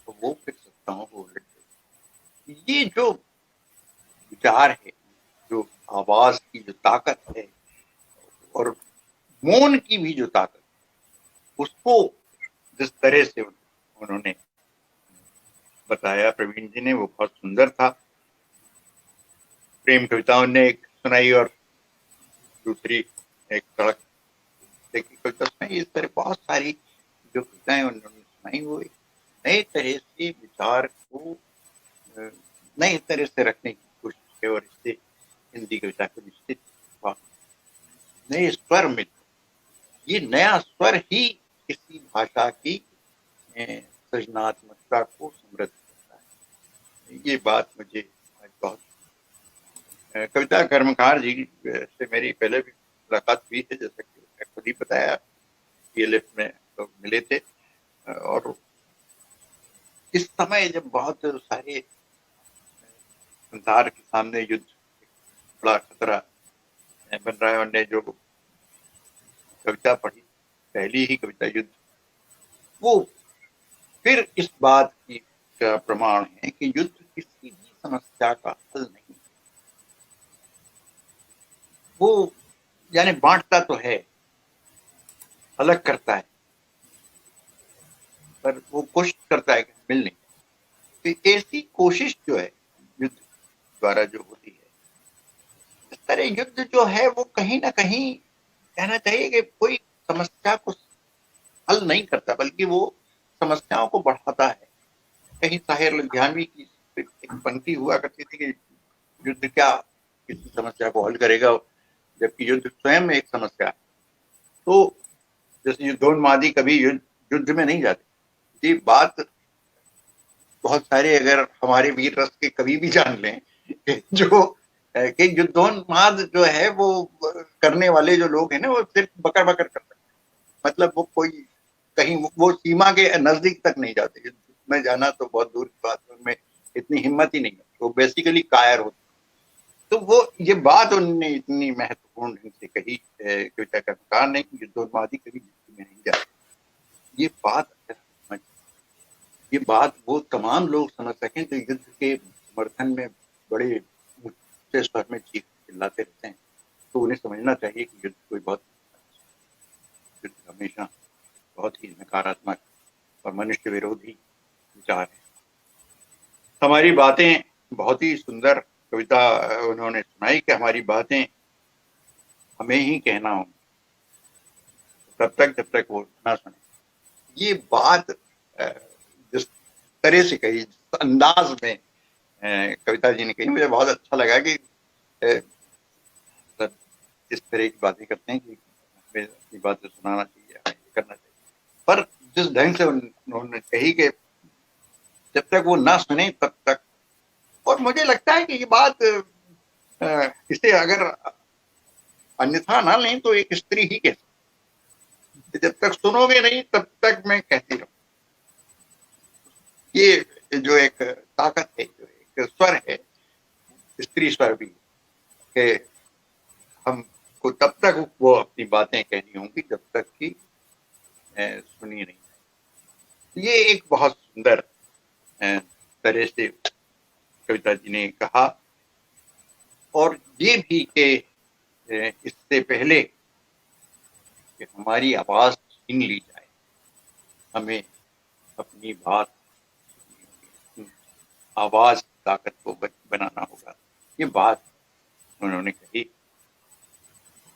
तो वो फिर सत्ताओं को उलट देती। ये जो विचार है, जो आवाज की जो ताकत है और मौन की भी जो ताकत, उसको जिस तरह से उन्होंने बताया प्रवीण जी ने, वो बहुत सुंदर था। प्रेम कविताओं ने एक सुनाई और दूसरी एक सड़क की कविता सुनाई। इस तरह बहुत सारी जो कविताएं उन्होंने सुनाई, वो नए तरह से विचार को नए तरह से रखने की कोशिश है, और इससे हिंदी कविता को निश्चित नए स्वर मिलते। ये नया स्वर ही किसी भाषा की सृजनात्मकता को समृद्ध करता है। ये बात मुझे आज बहुत, कविता कर्मकार जी से मेरी पहले भी मुलाकात हुई है, जैसा कि मैं खुद ही बताया, PLF में लोग मिले थे, और इस समय जब बहुत सारे संसार के सामने युद्ध बड़ा खतरा बन रहा है, उन्होंने जो कविता पढ़ी, पहली ही कविता युद्ध, वो फिर इस बात की का प्रमाण है कि युद्ध किसी भी समस्या का हल नहीं, वो यानी बांटता तो है, अलग करता है, पर वो कोशिश करता है कि मिल नहीं। तो ऐसी कोशिश जो है युद्ध द्वारा जो होती है, इस तरह युद्ध जो है वो कहीं ना कहीं कहना चाहिए कि कोई समस्या को हल नहीं करता, बल्कि वो समस्याओं को बढ़ाता है। कहीं ताहिर लुधियानवी की एक पंक्ति हुआ करती थी कि युद्ध क्या किसी समस्या को हल करेगा, जबकि युद्ध स्वयं एक समस्या है। तो जैसे युद्धोन्मादी कभी युद्ध में नहीं जाते, ये बात बहुत सारे अगर हमारे वीर रस के कभी भी जान लें जो कि युद्धोन्माद जो है वो करने वाले जो लोग हैं ना, वो सिर्फ बकर बकर करते हैं, मतलब वो कोई कहीं वो सीमा के नजदीक तक नहीं जाते। युद्ध में जाना तो बहुत दूर की बात है, उनमें इतनी हिम्मत ही नहीं है, वो बेसिकली कायर होते। तो वो ये बात उन्होंने इतनी महत्वपूर्ण ढंग से कही कविता कर्मकार ने कि युद्धोन्मादी कभी युद्ध में नहीं जाते। ये बात ये बात वो तमाम लोग समझ सकें जो युद्ध के समर्थन में बड़े ऊंचे स्वर में चीख चिल्लाते रहते हैं, तो उन्हें समझना चाहिए कि युद्ध कोई बहुत, युद्ध हमेशा बहुत ही नकारात्मक और मनुष्य विरोधी विचार है। हमारी बातें बहुत ही सुंदर कविता उन्होंने सुनाई कि हमारी बातें हमें ही कहना हो, तब तक जब तक वो ना सुने। ये बात जिस तरह से कही, जिस अंदाज में कविता जी ने कही, मुझे बहुत अच्छा लगा कि इस तरह की बातें करते हैं कि हमें अपनी बातें सुनाना चाहिए, हमें करना चाहिए। पर जिस ढंग से उन्होंने कही कि जब तक वो ना सुने तब तक, और मुझे लगता है कि ये बात इसे अगर अन्यथा ना लें तो एक स्त्री ही कह सकती, जब तक सुनोगे नहीं तब तक मैं कहती रहूं। ये जो एक ताकत है, जो एक स्वर है, स्त्री स्वर भी, कि हमको तब तक वो अपनी बातें कहनी होंगी जब तक कि सुनी नहीं। ये एक बहुत सुंदर तरह से कविता जी ने कहा। और ये भी कि इससे पहले कि हमारी आवाज छीन ली जाए, हमें अपनी बात, आवाज ताकत को बनाना होगा। ये बात उन्होंने कही।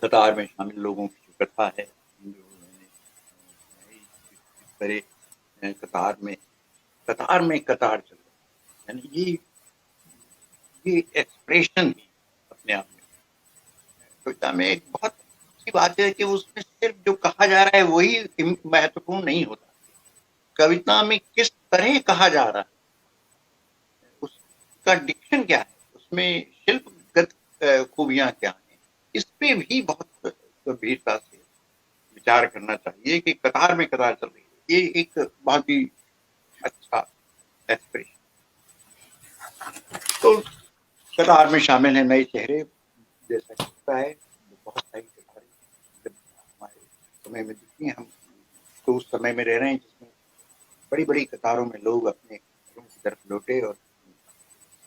कतार में शामिल लोगों की जो कथा है, जो उन्होंने इस तरह कतार में कतार चल रही, यानी ये एक्सप्रेशन भी अपने आप में कविता में एक बहुत अच्छी बात है कि उसमें सिर्फ जो कहा जा रहा है वही महत्वपूर्ण नहीं होता, कविता में किस तरह कहा जा रहा है, उसका डिक्शन क्या है, उसमें शिल्पगत खूबियां क्या हैं, इस पे भी बहुत गंभीरता से विचार करना चाहिए कि कतार में कतार चल रही है। ये एक बहुत ही अच्छा एक्सप्रेशन। तो कतार में शामिल है नए चेहरे, जैसा लगता है बहुत सारी कतारें जब हमारे समय में दिखती हैं, हम तो उस समय में रह रहे हैं जिसमें बड़ी बड़ी कतारों में लोग अपने घरों की तरफ लौटे और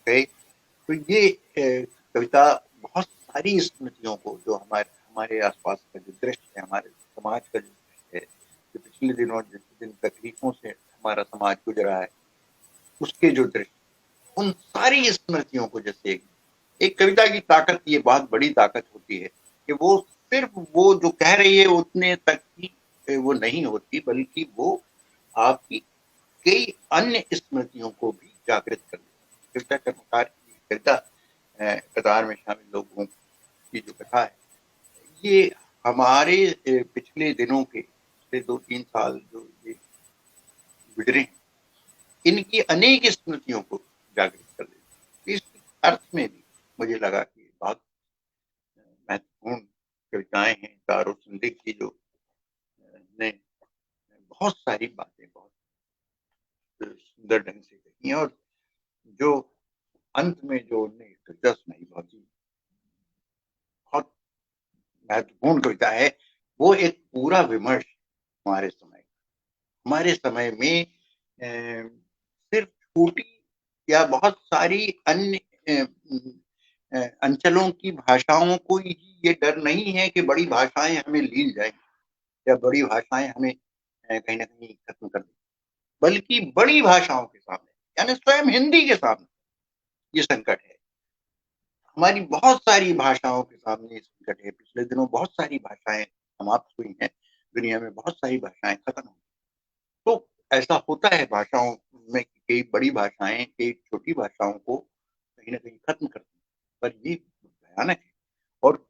गए। तो ये कविता बहुत सारी स्मृतियों को, जो हमारे आसपास का जो दृश्य है, हमारे समाज का जो दृश्य है, जो पिछले दिनों जिन तकलीफों से हमारा समाज गुजरा है, उसके जो दृश्य, उन सारी स्मृतियों को, जैसे एक कविता की ताकत, ये बहुत बड़ी ताकत होती है कि वो सिर्फ वो जो कह रही है उतने तक ही वो नहीं होती, बल्कि वो आपकी कई अन्य स्मृतियों को भी जागृत कर देती है। कविता कर्मकार की कविता कतार में शामिल लोगों की जो कथा है, ये हमारे पिछले दिनों के, पिछले 2-3 साल जो ये गुजरे हैं, इनकी अनेक स्मृतियों को जागृत कर देती है। इस अर्थ में भी मुझे लगा कि बहुत महत्वपूर्ण कविताएं हैं। तारो सिंधिक की जो ने बहुत सारी बातें बहुत सुंदर ढंग से कही, और जो अंत में जो उन्होंने कविता सुनाई, बहुत महत्वपूर्ण कविता है। वो एक पूरा विमर्श हमारे समय में सिर्फ छोटी या बहुत सारी अन्य अंचलों की भाषाओं को ये डर नहीं है कि बड़ी भाषाएं हमें लीन जाएंगी या बड़ी भाषाएं हमें कहीं ना कहीं खत्म कर देंगी, बल्कि बड़ी भाषाओं के सामने, यानी स्वयं हिंदी के सामने ये संकट है। हमारी बहुत सारी भाषाओं के सामने ये संकट है। पिछले दिनों बहुत सारी भाषाएं समाप्त हुई हैं, दुनिया में बहुत सारी भाषाएं खत्म हुई। तो ऐसा होता है भाषाओं में, कई बड़ी भाषाएं कई छोटी भाषाओं को कहीं ना कहीं खत्म करती हैं, पर ये भयानक है। और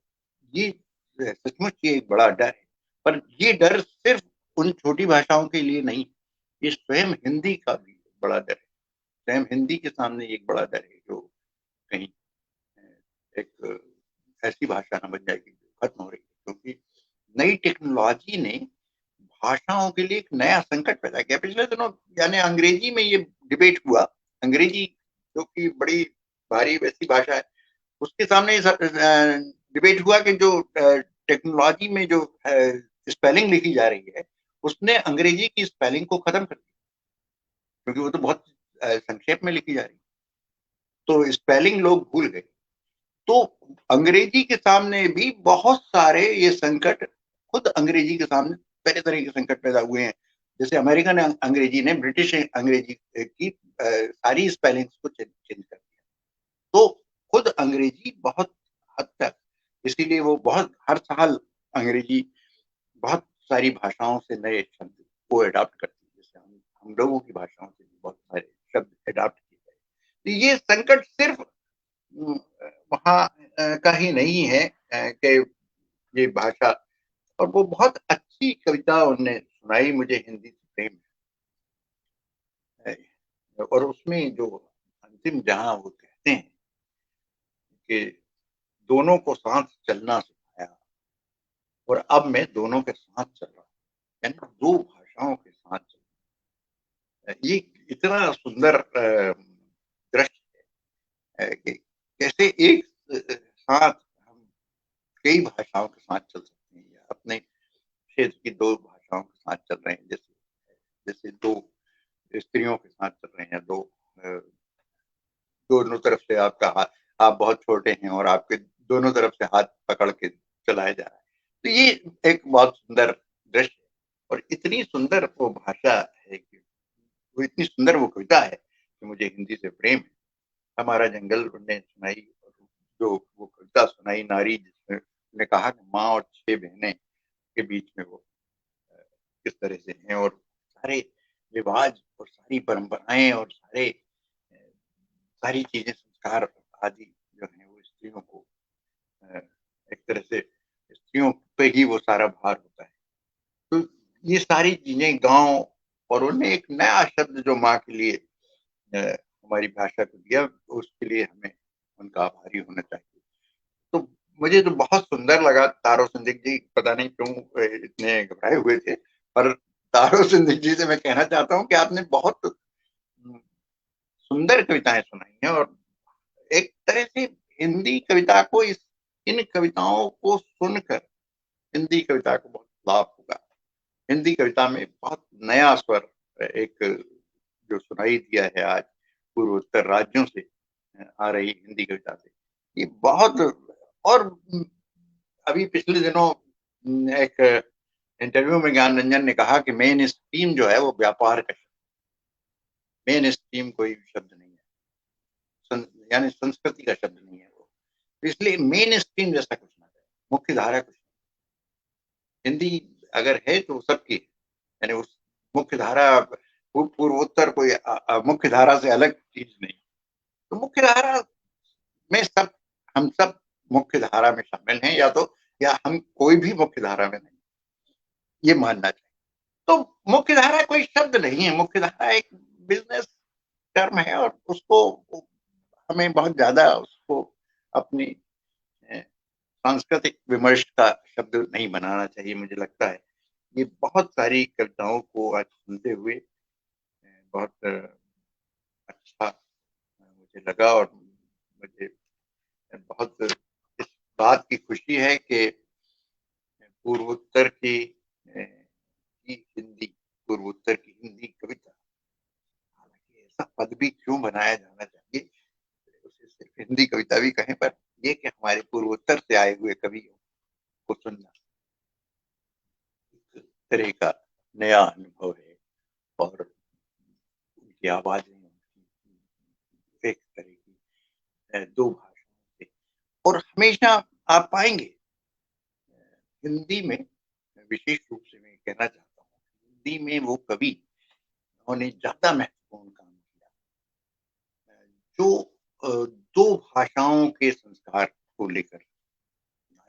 ये सचमुच ये एक बड़ा डर है, पर ये डर सिर्फ उन छोटी भाषाओं के लिए नहीं, ये स्वयं हिंदी का भी बड़ा डर है। स्वयं हिंदी के सामने एक बड़ा डर है, जो कहीं एक ऐसी भाषा न बन जाएगी जो खत्म हो रही है, क्योंकि नई टेक्नोलॉजी ने भाषाओं के लिए एक नया संकट पैदा किया। पिछले दिनों यानी अंग्रेजी में ये डिबेट हुआ, अंग्रेजी जो कि बड़ी भारी वैसी भाषा है, उसके सामने डिबेट हुआ कि जो टेक्नोलॉजी में जो स्पेलिंग लिखी जा रही है, उसने अंग्रेजी की स्पेलिंग को खत्म कर दिया, क्योंकि वो तो बहुत संक्षेप में लिखी जा रही है, तो स्पेलिंग लोग भूल गए। तो अंग्रेजी के सामने भी बहुत सारे ये संकट, खुद अंग्रेजी के सामने तरह तरह के संकट पैदा हुए हैं। जैसे अमेरिकन अंग्रेजी ने ब्रिटिश अंग्रेजी की सारी स्पेलिंग्स को चेंज कर दिया। तो खुद अंग्रेजी बहुत हद तक, इसीलिए वो बहुत हर साल अंग्रेजी बहुत सारी भाषाओं से नए शब्द को अडॉप्ट करती है। जैसे हम हम लोगों की भाषाओं से भी बहुत सारे शब्द एडाप्ट किए गए। तो ये संकट सिर्फ वहाँ का ही नहीं है कि ये भाषा, और वो बहुत अच्छी कविता उन्होंने सुनाई मुझे, हिंदी से प्रेम है। और उसमें जो अंतिम जहाँ वो कहते हैं कि दोनों को साथ चलना सिखाया और अब मैं दोनों के साथ चल रहा हूँ, यानी दो भाषाओं के साथ चल रहा हूँ। ये इतना सुंदर दृश्य है कि कैसे एक साथ हम कई भाषाओं के साथ चल सकते हैं, या अपने क्षेत्र की दो भाषाओं के साथ चल रहे हैं, जैसे जैसे दो स्त्रियों के साथ चल रहे हैं, दोनों तरफ से आपका हाथ, आप बहुत छोटे हैं और आपके दोनों तरफ से हाथ पकड़ के चलाया जा रहा है। तो ये एक बहुत सुंदर दृश्य है, और इतनी सुंदर वो भाषा है कि वो इतनी सुंदर वो कविता है कि मुझे हिंदी से प्रेम है। हमारा जंगल उन्होंने सुनाई, और जो वो कविता सुनाई नारी, जिसमें उन्होंने कहा कि माँ और 6 बहनें के बीच में वो किस तरह से हैं, और सारे रिवाज और सारी परंपराएं और सारी चीजें, संस्कार आदि जो है वो स्त्रियों को एक तरह से स्त्रियों पे ही वो सारा भार होता है। तो ये सारी चीजें गांव, और उन्होंने एक नया शब्द जो माँ के लिए हमारी भाषा को दिया, उसके लिए हमें उनका आभारी होना चाहिए। तो मुझे तो बहुत सुंदर लगा। तारो सिंधिक जी पता नहीं क्यों इतने घबराए हुए थे, पर तारो सिंधिक जी से मैं कहना चाहता हूँ कि आपने बहुत सुंदर कविताएं सुनाई हैं, और एक तरह से हिंदी कविता को इन कविताओं को सुनकर हिंदी कविता को बहुत लाभ होगा। हिंदी कविता में बहुत नया स्वर एक जो सुनाई दिया है आज पूर्वोत्तर राज्यों से आ रही हिंदी कविता से, ये बहुत। और अभी पिछले दिनों एक इंटरव्यू में ज्ञान रंजन ने कहा कि मेन स्ट्रीम जो है वो व्यापार का शब्द, मेन स्ट्रीम कोई शब्द नहीं है, यानी संस्कृति का शब्द नहीं है वो। तो इसलिए मेन स्ट्रीम जैसा कुछ ना है, मुख्य धारा कुछ नहीं। हिंदी अगर है तो सबकी है, यानी उस मुख्य धारा, पूर्वोत्तर कोई मुख्य धारा से अलग चीज नहीं। तो मुख्य धारा में हम सब मुख्य धारा में शामिल हैं, या हम कोई भी मुख्य धारा में नहीं, ये मानना चाहिए। तो मुख्य धारा कोई शब्द नहीं है, मुख्य धारा एक बिजनेस टर्म है, और उसको हमें बहुत ज्यादा उसको अपनी सांस्कृतिक विमर्श का शब्द नहीं बनाना चाहिए। मुझे लगता है ये बहुत सारी कविताओं को आज सुनते हुए बहुत अच्छा मुझे लगा, और मुझे बहुत इस बात की खुशी है कि पूर्वोत्तर की हिंदी, पूर्वोत्तर की हिंदी कविता, हालांकि ऐसा पद भी क्यों बनाया जाना चाहिए, उसे सिर्फ हिंदी कविता भी कहें, पर ये कि हमारे पूर्वोत्तर से आए हुए कवियों को सुनना एक तरह का नया अनुभव है, और उनकी आवाजें एक तरह की दो भाषाओं से, और हमेशा आप पाएंगे हिंदी में, विशेष रूप से मैं कहना चाहता हूँ, हिंदी में वो कवि उन्होंने ज्यादा महत्वपूर्ण काम किया जो दो भाषाओं के संस्कार को लेकर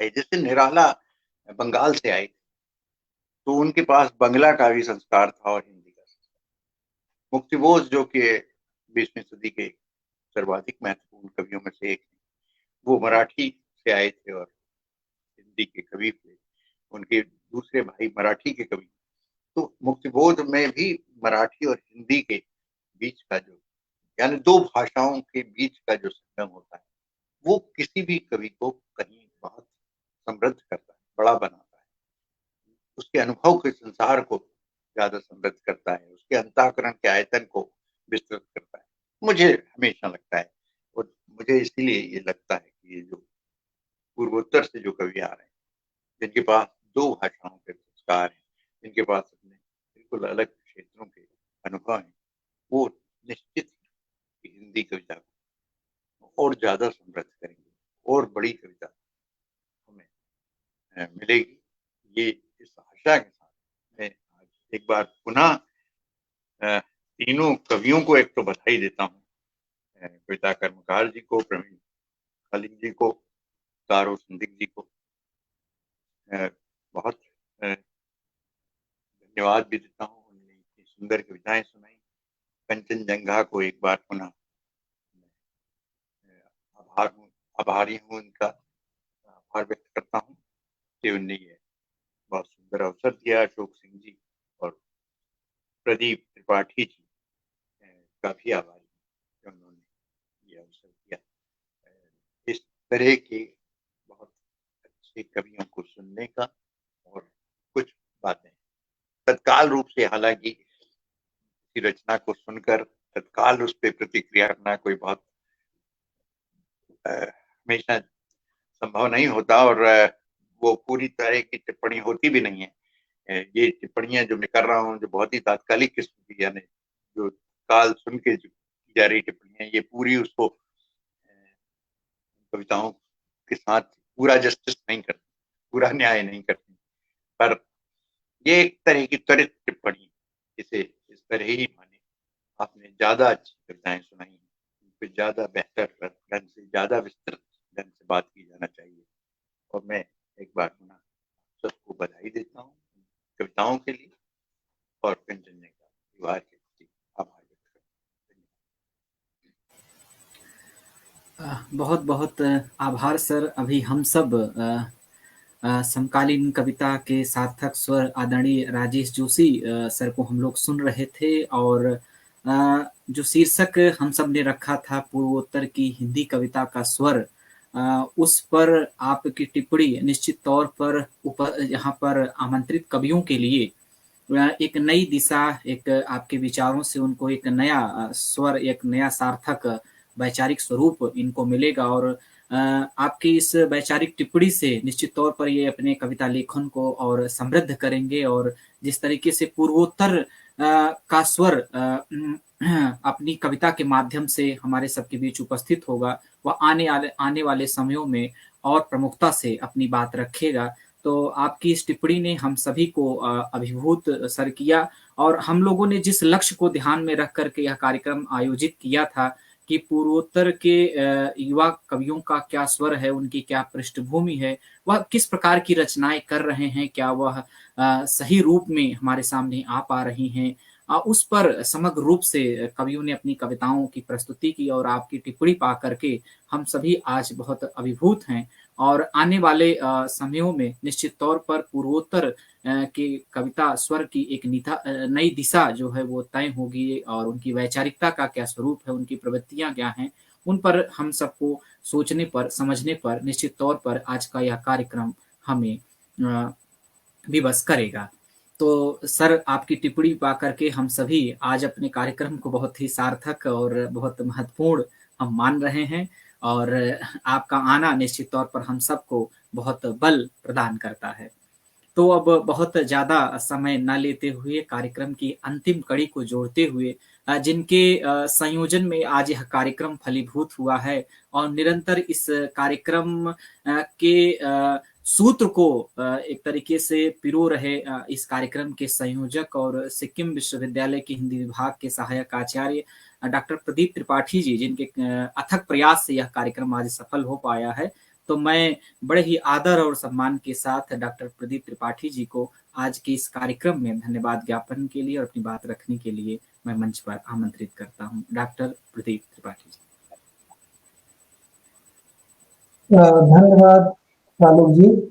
आए। जैसे निराला बंगाल से आए, तो उनके पास बंगला का भी संस्कार था और हिंदी का संस्कार। मुक्तिबोध जो कि 20वीं सदी के सर्वाधिक महत्वपूर्ण कवियों में से एक है, वो मराठी से आए थे और हिंदी के कवि थे। उनके दूसरे भाई मराठी के कवि। तो मुक्तिबोध में भी मराठी और हिंदी के बीच का जो, यानी दो भाषाओं के बीच का जो संगम होता है, वो किसी भी कवि को कहीं बहुत समृद्ध करता है, बड़ा बनाता है, उसके अनुभव के संसार को ज्यादा समृद्ध करता है, उसके अंतःकरण के आयतन को विस्तृत करता है। मुझे हमेशा लगता है, और मुझे इसीलिए ये लगता है कि ये जो पूर्वोत्तर से जो कवि आ रहे हैं, जिनके पास दो भाषाओं के संस्कार हैं, जिनके पास अपने बिल्कुल अलग क्षेत्रों के अनुभव हैं, वो निश्चित हिंदी कविता को और ज्यादा समृद्ध करेंगे, और बड़ी कविता हमें मिलेगी। ये इस आशा के साथ मैं आज एक बार पुनः तीनों कवियों को एक तो बधाई देता हूँ, कविता कर्मकार जी को, प्रवीण खालिक जी को, तारो संदिग्ध जी को बहुत धन्यवाद भी देता हूँ। उन्होंने इतनी सुंदर कविताएं सुनाई। कंचनजंगा को एक बार पुनः आभारी हूँ, उनका आभार व्यक्त करता हूँ कि उन्होंने ये बहुत सुंदर अवसर दिया। अशोक सिंह जी और प्रदीप त्रिपाठी जी का भी आभारी हूँ, उन्होंने ये अवसर दिया। इस तरह के बहुत अच्छे कवियों को सुनने का और कुछ बातें तत्काल रूप से, हालांकि की रचना को सुनकर तत्काल उस पर प्रतिक्रिया करना कोई बहुत हमेशा संभव नहीं होता, और वो पूरी तरह की टिप्पणी होती भी नहीं है। ये टिप्पणियां जो मैं कर रहा हूँ, जो बहुत ही तात्कालिक किस्म की, यानी जो काल सुन के जो की जा रही टिप्पणियां, ये पूरी उसको कविताओं के साथ पूरा जस्टिस नहीं करती, पूरा न्याय नहीं करती, पर ये एक तरह की त्वरित टिप्पणी, इसे इस तरह ही माने। आपने ज्यादा अच्छी कविताएं सुनाई हैं, उन पे ज्यादा बेहतर ढंग से, ज्यादा विस्तृत ढंग से बात की जाना चाहिए, और मैं एक बार पुनः सबको बधाई देता हूँ कविताओं के लिए और कंचनजंगा परिवार के प्रति आभार व्यक्त करता हूँ। बहुत बहुत आभार सर। अभी हम सब समकालीन कविता के सार्थक स्वर आदरणीय राजेश जोशी सर को हम लोग सुन रहे थे, और जो शीर्षक हम सब ने रखा था पूर्वोत्तर की हिंदी कविता का स्वर, उस पर आपकी टिप्पणी निश्चित तौर पर यहाँ पर आमंत्रित कवियों के लिए एक नई दिशा, एक आपके विचारों से उनको एक नया स्वर, एक नया सार्थक वैचारिक स्वरूप इनको मिलेगा, और आपकी इस वैचारिक टिप्पणी से निश्चित तौर पर ये अपने कविता लेखन को और समृद्ध करेंगे, और जिस तरीके से पूर्वोत्तर का स्वर अपनी कविता के माध्यम से हमारे सबके बीच उपस्थित होगा, वह आने वाले समयों में और प्रमुखता से अपनी बात रखेगा। तो आपकी इस टिप्पणी ने हम सभी को अभिभूत सर किया, और हम लोगों ने जिस लक्ष्य को ध्यान में रख करके यह कार्यक्रम आयोजित किया था कि पूर्वोत्तर के युवा कवियों का क्या स्वर है, उनकी क्या पृष्ठभूमि है, वह किस प्रकार की रचनाएं कर रहे हैं, क्या वह सही रूप में हमारे सामने आ पा रही हैं, उस पर समग्र रूप से कवियों ने अपनी कविताओं की प्रस्तुति की, और आपकी टिप्पणी पा करके हम सभी आज बहुत अभिभूत हैं। और आने वाले समयों में निश्चित तौर पर पूर्वोत्तर की कविता स्वर की एक नई दिशा जो है वो तय होगी, और उनकी वैचारिकता का क्या स्वरूप है, उनकी प्रवृत्तियां क्या हैं, उन पर हम सबको सोचने पर, समझने पर निश्चित तौर पर आज का यह कार्यक्रम हमें विवश करेगा। तो सर, आपकी टिप्पणी पा करके हम सभी आज अपने कार्यक्रम को बहुत ही सार्थक और बहुत महत्वपूर्ण हम मान रहे हैं, और आपका आना निश्चित तौर पर हम सबको बहुत बल प्रदान करता है। तो अब बहुत ज़्यादा समय न लेते हुए कार्यक्रम की अंतिम कड़ी को जोड़ते हुए, जिनके संयोजन में आज यह कार्यक्रम फलीभूत हुआ है, और निरंतर इस कार्यक्रम के सूत्र को एक तरीके से पिरो रहे इस कार्यक्रम के संयोजक और सिक्किम विश्वविद्यालय के हिंदी विभाग के सहायक आचार्य डॉक्टर प्रदीप त्रिपाठी जी, जिनके अथक प्रयास से यह कार्यक्रम आज सफल हो पाया है। तो मैं बड़े ही आदर और सम्मान के साथ डॉक्टर प्रदीप त्रिपाठी जी को आज के इस कार्यक्रम में धन्यवाद ज्ञापन के लिए और अपनी बात रखने के लिए मैं मंच पर आमंत्रित करता हूं। डॉक्टर प्रदीप त्रिपाठी जी। धन्यवाद फारूक जी।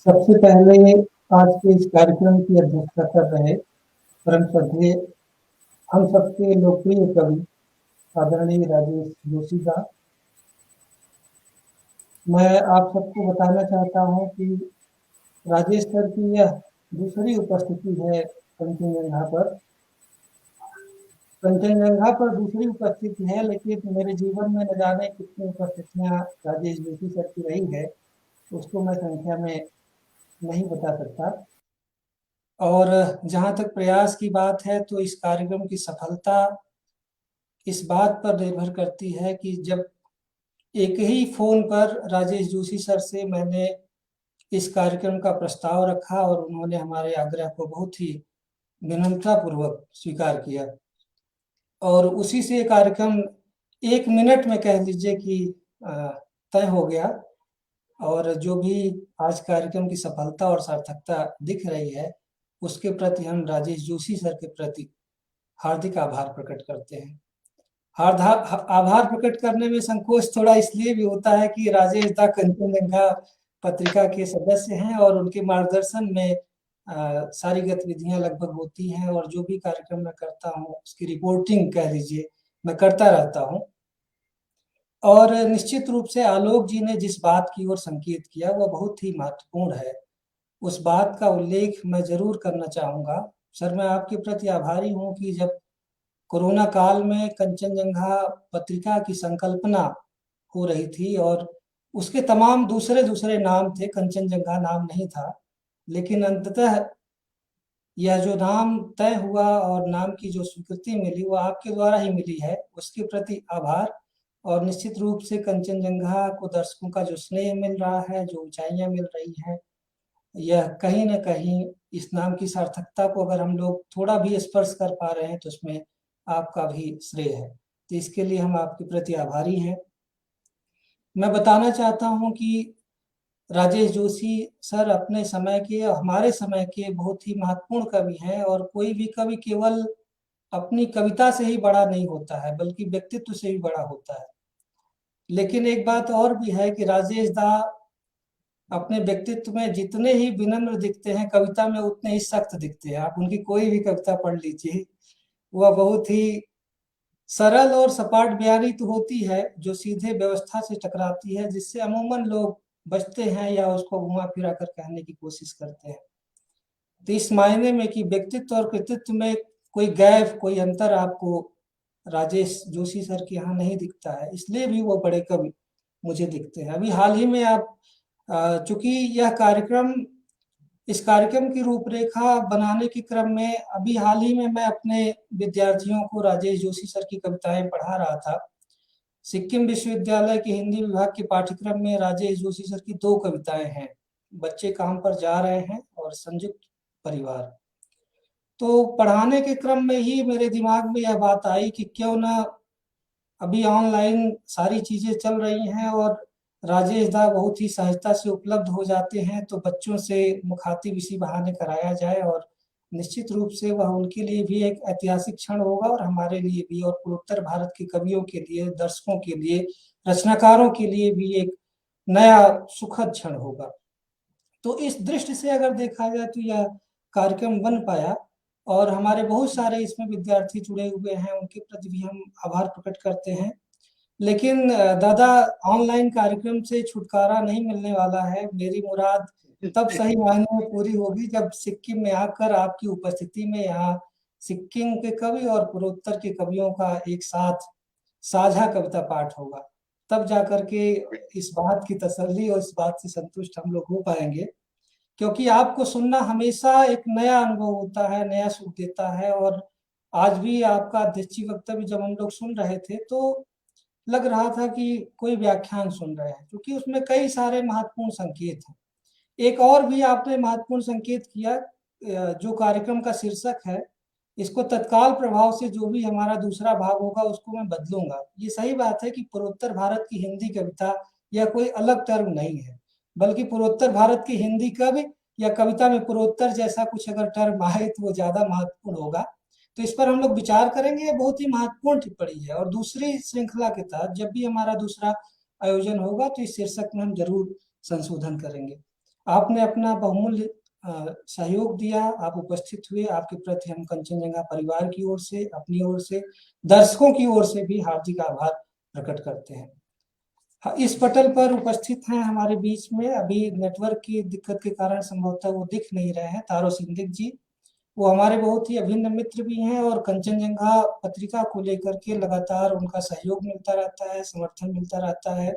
सबसे पहले आज के इस कार्यक्रम की अध्यक्षता कर रहे परम श्रद्धेय हम सबके लोकप्रिय कवि आदरणीय राजेश जोशी साहब, मैं आप सबको बताना चाहता हूं कि राजेश सर की यह दूसरी उपस्थिति है कंचनजंगा पर। कंचनजंगा पर दूसरी उपस्थिति है, लेकिन मेरे जीवन में न जाने कितनी उपस्थितियां राजेश जोशी सर की रही है, उसको मैं संख्या में नहीं बता सकता। और जहां तक प्रयास की बात है, तो इस कार्यक्रम की सफलता इस बात पर निर्भर करती है कि जब एक ही फोन पर राजेश जोशी सर से मैंने इस कार्यक्रम का प्रस्ताव रखा और उन्होंने हमारे आग्रह को बहुत ही विनम्रतापूर्वक स्वीकार किया और उसी से कार्यक्रम 1 मिनट में कह लीजिए कि तय हो गया। और जो भी आज कार्यक्रम की सफलता और सार्थकता दिख रही है, उसके प्रति हम राजेश जोशी सर के प्रति हार्दिक आभार प्रकट करते हैं। आभार प्रकट करने में संकोच थोड़ा इसलिए भी होता है कि राजेश दा कंचनजंगा पत्रिका के सदस्य हैं और उनके मार्गदर्शन में सारी गतिविधियां लगभग होती हैं और जो भी कार्यक्रम मैं करता हूँ उसकी रिपोर्टिंग कह लीजिए मैं करता रहता हूँ। और निश्चित रूप से आलोक जी ने जिस बात की ओर संकेत किया वह बहुत ही महत्वपूर्ण है। उस बात का उल्लेख मैं जरूर करना चाहूँगा। सर, मैं आपके प्रति आभारी हूँ कि जब कोरोना काल में कंचनजंगा पत्रिका की संकल्पना हो रही थी और उसके तमाम दूसरे नाम थे, कंचनजंगा नाम नहीं था, लेकिन अंततः यह जो नाम तय हुआ और नाम की जो स्वीकृति मिली वो आपके द्वारा ही मिली है, उसके प्रति आभार। और निश्चित रूप से कंचनजंगा को दर्शकों का जो स्नेह मिल रहा है, जो ऊंचाइयां मिल रही हैं, यह कहीं न कहीं इस नाम की सार्थकता को अगर हम लोग थोड़ा भी स्पर्श कर पा रहे हैं तो उसमें आपका भी श्रेय है। तो इसके लिए हम आपके प्रति आभारी हैं। मैं बताना चाहता हूं कि राजेश जोशी सर अपने समय के, हमारे समय के बहुत ही महत्वपूर्ण कवि हैं और कोई भी कवि केवल अपनी कविता से ही बड़ा नहीं होता है बल्कि व्यक्तित्व से भी बड़ा होता है। लेकिन एक बात और भी है कि राजेश दा अपने व्यक्तित्व में जितने ही विनम्र दिखते हैं, कविता में उतने ही सख्त दिखते हैं। आप उनकी कोई भी कविता पढ़ लीजिए, वह बहुत ही सरल और सपाट बयानी तो होती है जो सीधे व्यवस्था से टकराती है, जिससे अमूमन लोग बचते हैं या उसको घुमा फिरा कर कहने की कोशिश करते हैं। तो इस मायने में कि व्यक्तित्व और कृतित्व में कोई गैप, कोई अंतर आपको राजेश जोशी सर के यहाँ नहीं दिखता है, इसलिए भी वो बड़े कवि मुझे दिखते हैं। अभी हाल ही में आप चूंकि यह कार्यक्रम, इस कार्यक्रम की रूपरेखा बनाने के क्रम में अभी हाल ही में मैं अपने विद्यार्थियों को राजेश जोशी सर की कविताएं पढ़ा रहा था। सिक्किम विश्वविद्यालय के हिंदी विभाग के पाठ्यक्रम में राजेश जोशी सर की 2 कविताएं हैं, बच्चे काम पर जा रहे हैं और संयुक्त परिवार। तो पढ़ाने के क्रम में ही मेरे दिमाग में यह बात आई कि क्यों ना अभी ऑनलाइन सारी चीजें चल रही हैं और राजेश दा बहुत ही सहजता से उपलब्ध हो जाते हैं, तो बच्चों से मुखातिब इसी बहाने कराया जाए और निश्चित रूप से वह उनके लिए भी एक ऐतिहासिक क्षण होगा और हमारे लिए भी, और पूर्वोत्तर भारत के कवियों के लिए, दर्शकों के लिए, रचनाकारों के लिए भी एक नया सुखद क्षण होगा। तो इस दृष्टि से अगर देखा जाए तो यह कार्यक्रम बन पाया और हमारे बहुत सारे इसमें विद्यार्थी जुड़े हुए हैं, उनके प्रति भी हम आभार प्रकट करते हैं। लेकिन दादा, ऑनलाइन कार्यक्रम से छुटकारा नहीं मिलने वाला है। मेरी मुराद तब सही मायने में पूरी होगी जब सिक्किम में आकर आपकी उपस्थिति में यहाँ सिक्किम के कवि और पूर्वोत्तर के कवियों का एक साथ साझा कविता पाठ होगा, तब जाकर के इस बात की तसल्ली और इस बात से संतुष्ट हम लोग हो पाएंगे। क्योंकि आपको सुनना हमेशा एक नया अनुभव होता है, नया सुख देता है। और आज भी आपका अध्यक्षीय वक्तव्य जब हम लोग सुन रहे थे तो लग रहा था कि कोई व्याख्यान सुन रहे हैं, क्योंकि उसमें कई सारे महत्वपूर्ण संकेत हैं। एक और भी आपने महत्वपूर्ण संकेत किया, जो कार्यक्रम का शीर्षक है, इसको तत्काल प्रभाव से जो भी हमारा दूसरा भाग होगा उसको मैं बदलूंगा। ये सही बात है कि पूर्वोत्तर भारत की हिंदी कविता यह कोई अलग टर्म नहीं है, बल्कि पूर्वोत्तर भारत की हिंदी कवि या कविता में पूर्वोत्तर जैसा कुछ अगर टर्म आए तो वो ज्यादा महत्वपूर्ण होगा। तो इस पर हम लोग विचार करेंगे। ये बहुत ही महत्वपूर्ण टिप्पणी है और दूसरी श्रृंखला के तहत जब भी हमारा दूसरा आयोजन होगा तो इस शीर्षक में हम जरूर संशोधन करेंगे। आपने अपना बहुमूल्य सहयोग दिया, आप उपस्थित हुए, आपके प्रति हम कंचनजंगा परिवार की ओर से, अपनी ओर से, दर्शकों की ओर से भी हार्दिक आभार प्रकट करते हैं। इस पटल पर उपस्थित हैं हमारे बीच में, अभी नेटवर्क की दिक्कत के कारण संभवतः वो दिख नहीं रहे हैं, तारो सिंधिक जी। वो हमारे बहुत ही अभिन्न मित्र भी हैं और कंचनजंगा पत्रिका को लेकर के लगातार उनका सहयोग मिलता रहता है, समर्थन मिलता रहता है।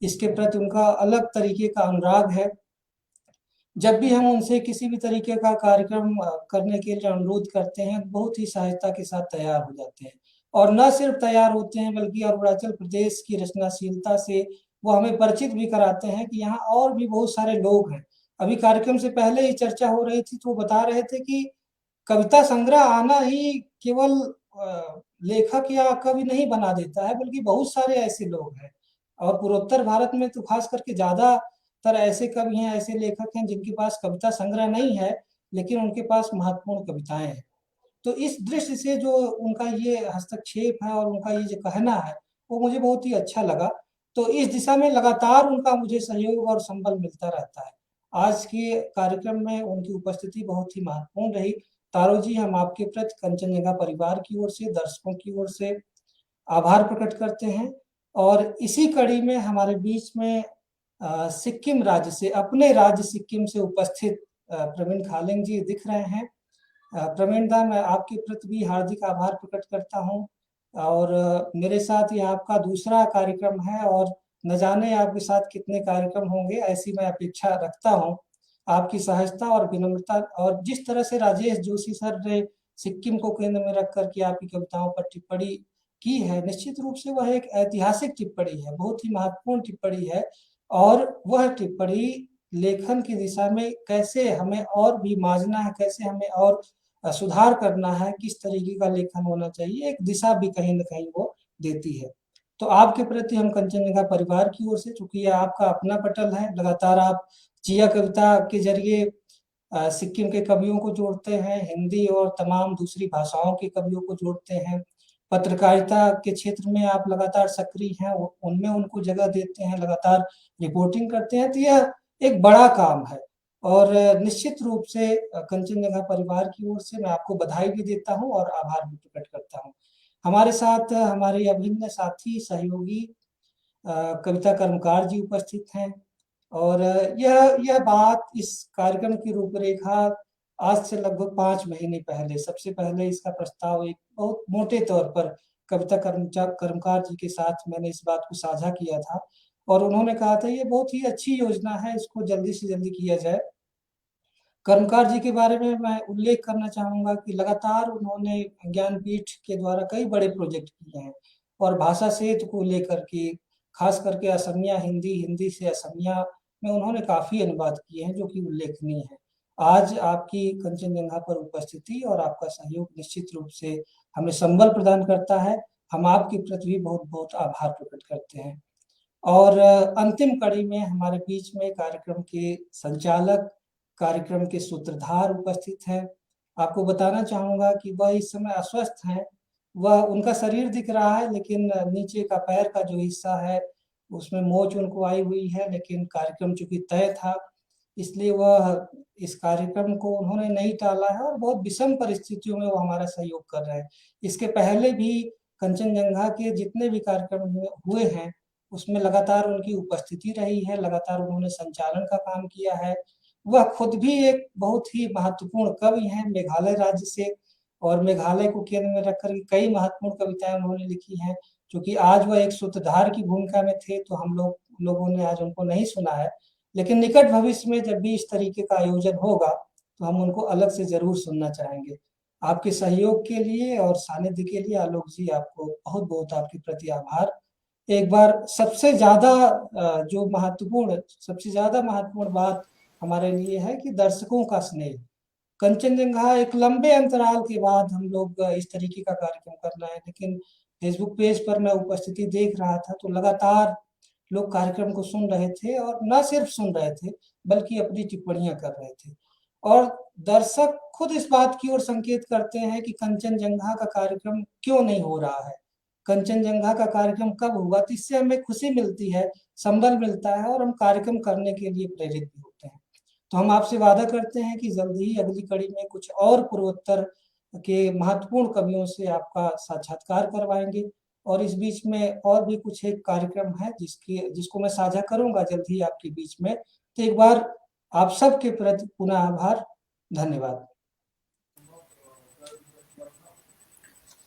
इसके प्रति उनका अलग तरीके का अनुराग है। जब भी हम उनसे किसी भी तरीके का कार्यक्रम करने के लिए अनुरोध करते हैं, बहुत ही सहजता के साथ तैयार हो जाते हैं और न सिर्फ तैयार होते हैं बल्कि अरुणाचल प्रदेश की रचनाशीलता से वो हमें परिचित भी कराते हैं कि यहाँ और भी बहुत सारे लोग हैं। अभी कार्यक्रम से पहले ही चर्चा हो रही थी तो वो बता रहे थे कि कविता संग्रह आना ही केवल लेखक या कवि नहीं बना देता है, बल्कि बहुत सारे ऐसे लोग हैं, और पूर्वोत्तर भारत में तो खास करके ज्यादातर ऐसे कवि हैं, ऐसे लेखक हैं जिनके पास कविता संग्रह नहीं है, लेकिन उनके पास महत्वपूर्ण कविताएं हैं। तो इस दृष्टि से जो उनका ये हस्तक्षेप है और उनका ये जो कहना है, वो मुझे बहुत ही अच्छा लगा। तो इस दिशा में लगातार उनका मुझे सहयोग और संबल मिलता रहता है। आज के कार्यक्रम में उनकी उपस्थिति बहुत ही महत्वपूर्ण रही। तारो जी, हम आपके प्रति कंचनजंगा परिवार की ओर से, दर्शकों की ओर से आभार प्रकट करते हैं। और इसी कड़ी में हमारे बीच में सिक्किम राज्य से, अपने राज्य सिक्किम से उपस्थित प्रवीण खालिंग जी दिख रहे हैं। प्रवीण दा, मैं आपके प्रति भी हार्दिक आभार प्रकट करता हूं। और मेरे साथ ये आपका दूसरा कार्यक्रम है, और न जाने आपके साथ कितने कार्यक्रम होंगे, ऐसी मैं अपेक्षा रखता हूं। आपकी सहजता और विनम्रता, और जिस तरह से राजेश जोशी सर ने सिक्किम को केंद्र में रख करके आपकी कविताओं पर टिप्पणी की है, निश्चित रूप से वह एक ऐतिहासिक टिप्पणी है, बहुत ही महत्वपूर्ण टिप्पणी है। और वह टिप्पणी लेखन की दिशा में कैसे हमें और भी मांझना है, कैसे हमें और सुधार करना है, किस तरीके का लेखन होना चाहिए, एक दिशा भी कहीं न कहीं वो देती है। तो आपके प्रति हम कंचनजंगा परिवार की ओर से, चूंकि यह आपका अपना पटल है, लगातार आप चिया कविता के जरिए सिक्किम के कवियों को जोड़ते हैं, हिंदी और तमाम दूसरी भाषाओं के कवियों को जोड़ते हैं, पत्रकारिता के क्षेत्र में आप लगातार सक्रिय हैं, उनमें उनको जगह देते हैं, लगातार रिपोर्टिंग करते हैं। तो यह एक बड़ा काम है, और निश्चित रूप से कंचनजंगा परिवार की ओर से मैं आपको बधाई भी देता हूं और आभार भी प्रकट करता हूं। हमारे साथ हमारे अभिन्न साथी सहयोगी कविता कर्मकार जी उपस्थित हैं। और यह बात, इस कार्यक्रम की रूपरेखा आज से लगभग 5 महीने पहले, सबसे पहले इसका प्रस्ताव एक बहुत मोटे तौर पर कविता कर्मकार जी के साथ मैंने इस बात को साझा किया था, और उन्होंने कहा था ये बहुत ही अच्छी योजना है, इसको जल्दी से जल्दी किया जाए। कर्मकार जी के बारे में मैं उल्लेख करना चाहूंगा कि लगातार उन्होंने ज्ञानपीठ के द्वारा कई बड़े प्रोजेक्ट किए हैं, और भाषा सेतु को लेकर के, खास करके असमिया हिंदी, हिंदी से असमिया में उन्होंने काफी अनुवाद किए हैं, जो कि उल्लेखनीय है। आज आपकी कंचनजंगा पर उपस्थिति और आपका सहयोग निश्चित रूप से हमें संबल प्रदान करता है। हम आपके प्रति भी बहुत बहुत आभार प्रकट करते हैं। और अंतिम कड़ी में हमारे बीच में कार्यक्रम के संचालक, कार्यक्रम के सूत्रधार उपस्थित हैं। आपको बताना चाहूंगा कि वह इस समय अस्वस्थ हैं। वह, उनका शरीर दिख रहा है, लेकिन नीचे का पैर का जो हिस्सा है उसमें मोच उनको आई हुई है, लेकिन कार्यक्रम चूंकि तय था, इसलिए वह इस कार्यक्रम को उन्होंने नहीं टाला है, और बहुत विषम परिस्थितियों में वो हमारा सहयोग कर रहे हैं। इसके पहले भी कंचनजंगा के जितने भी कार्यक्रम हुए हैं, उसमें लगातार उनकी उपस्थिति रही है, लगातार उन्होंने संचालन का काम किया है। वह खुद भी एक बहुत ही महत्वपूर्ण कवि हैं मेघालय राज्य से, और मेघालय को केंद्र में रखकर कई महत्वपूर्ण कविताएं उन्होंने लिखी हैं। क्योंकि आज वह एक सूत्रधार की भूमिका में थे, तो हम लोगों ने आज उनको नहीं सुना है, लेकिन निकट भविष्य में जब भी इस तरीके का आयोजन होगा, तो हम उनको अलग से जरूर सुनना चाहेंगे। आपके सहयोग के लिए और सानिध्य के लिए आलोक जी, आपको बहुत बहुत आपके प्रति आभार। एक बार सबसे ज्यादा सबसे ज्यादा महत्वपूर्ण बात हमारे लिए है कि दर्शकों का स्नेह। कंचनजंगा एक लंबे अंतराल के बाद हम लोग इस तरीके का कार्यक्रम कर रहे हैं, लेकिन फेसबुक पेज पर मैं उपस्थिति देख रहा था, तो लगातार लोग कार्यक्रम को सुन रहे थे, और न सिर्फ सुन रहे थे बल्कि अपनी टिप्पणियां कर रहे थे। और दर्शक खुद इस बात की ओर संकेत करते हैं कि कंचनजंगा का कार्यक्रम क्यों नहीं हो रहा है, कंचनजंगा का कार्यक्रम कब होगा। तो इससे हमें खुशी मिलती है, संबल मिलता है, और हम कार्यक्रम करने के लिए प्रेरित भी होते हैं। तो हम आपसे वादा करते हैं कि जल्द ही अगली कड़ी में कुछ और पूर्वोत्तर के महत्वपूर्ण कवियों से आपका साक्षात्कार करवाएंगे। और इस बीच में और भी कुछ एक कार्यक्रम है जिसको मैं साझा करूंगा जल्द ही आपके बीच में। तो एक बार आप सबके प्रति पुनः आभार, धन्यवाद।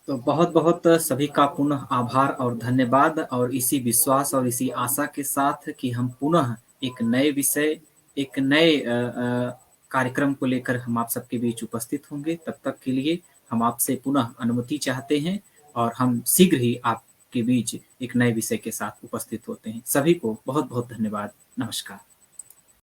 तो बहुत बहुत सभी का पुनः आभार और धन्यवाद, और इसी विश्वास और इसी आशा के साथ कि हम पुनः एक नए विषय, एक नए कार्यक्रम को लेकर हम आप सबके बीच उपस्थित होंगे। तब तक के लिए हम आपसे पुनः अनुमति चाहते हैं, और हम शीघ्र ही आपके बीच एक नए विषय के साथ उपस्थित होते हैं। सभी को बहुत बहुत धन्यवाद। नमस्कार।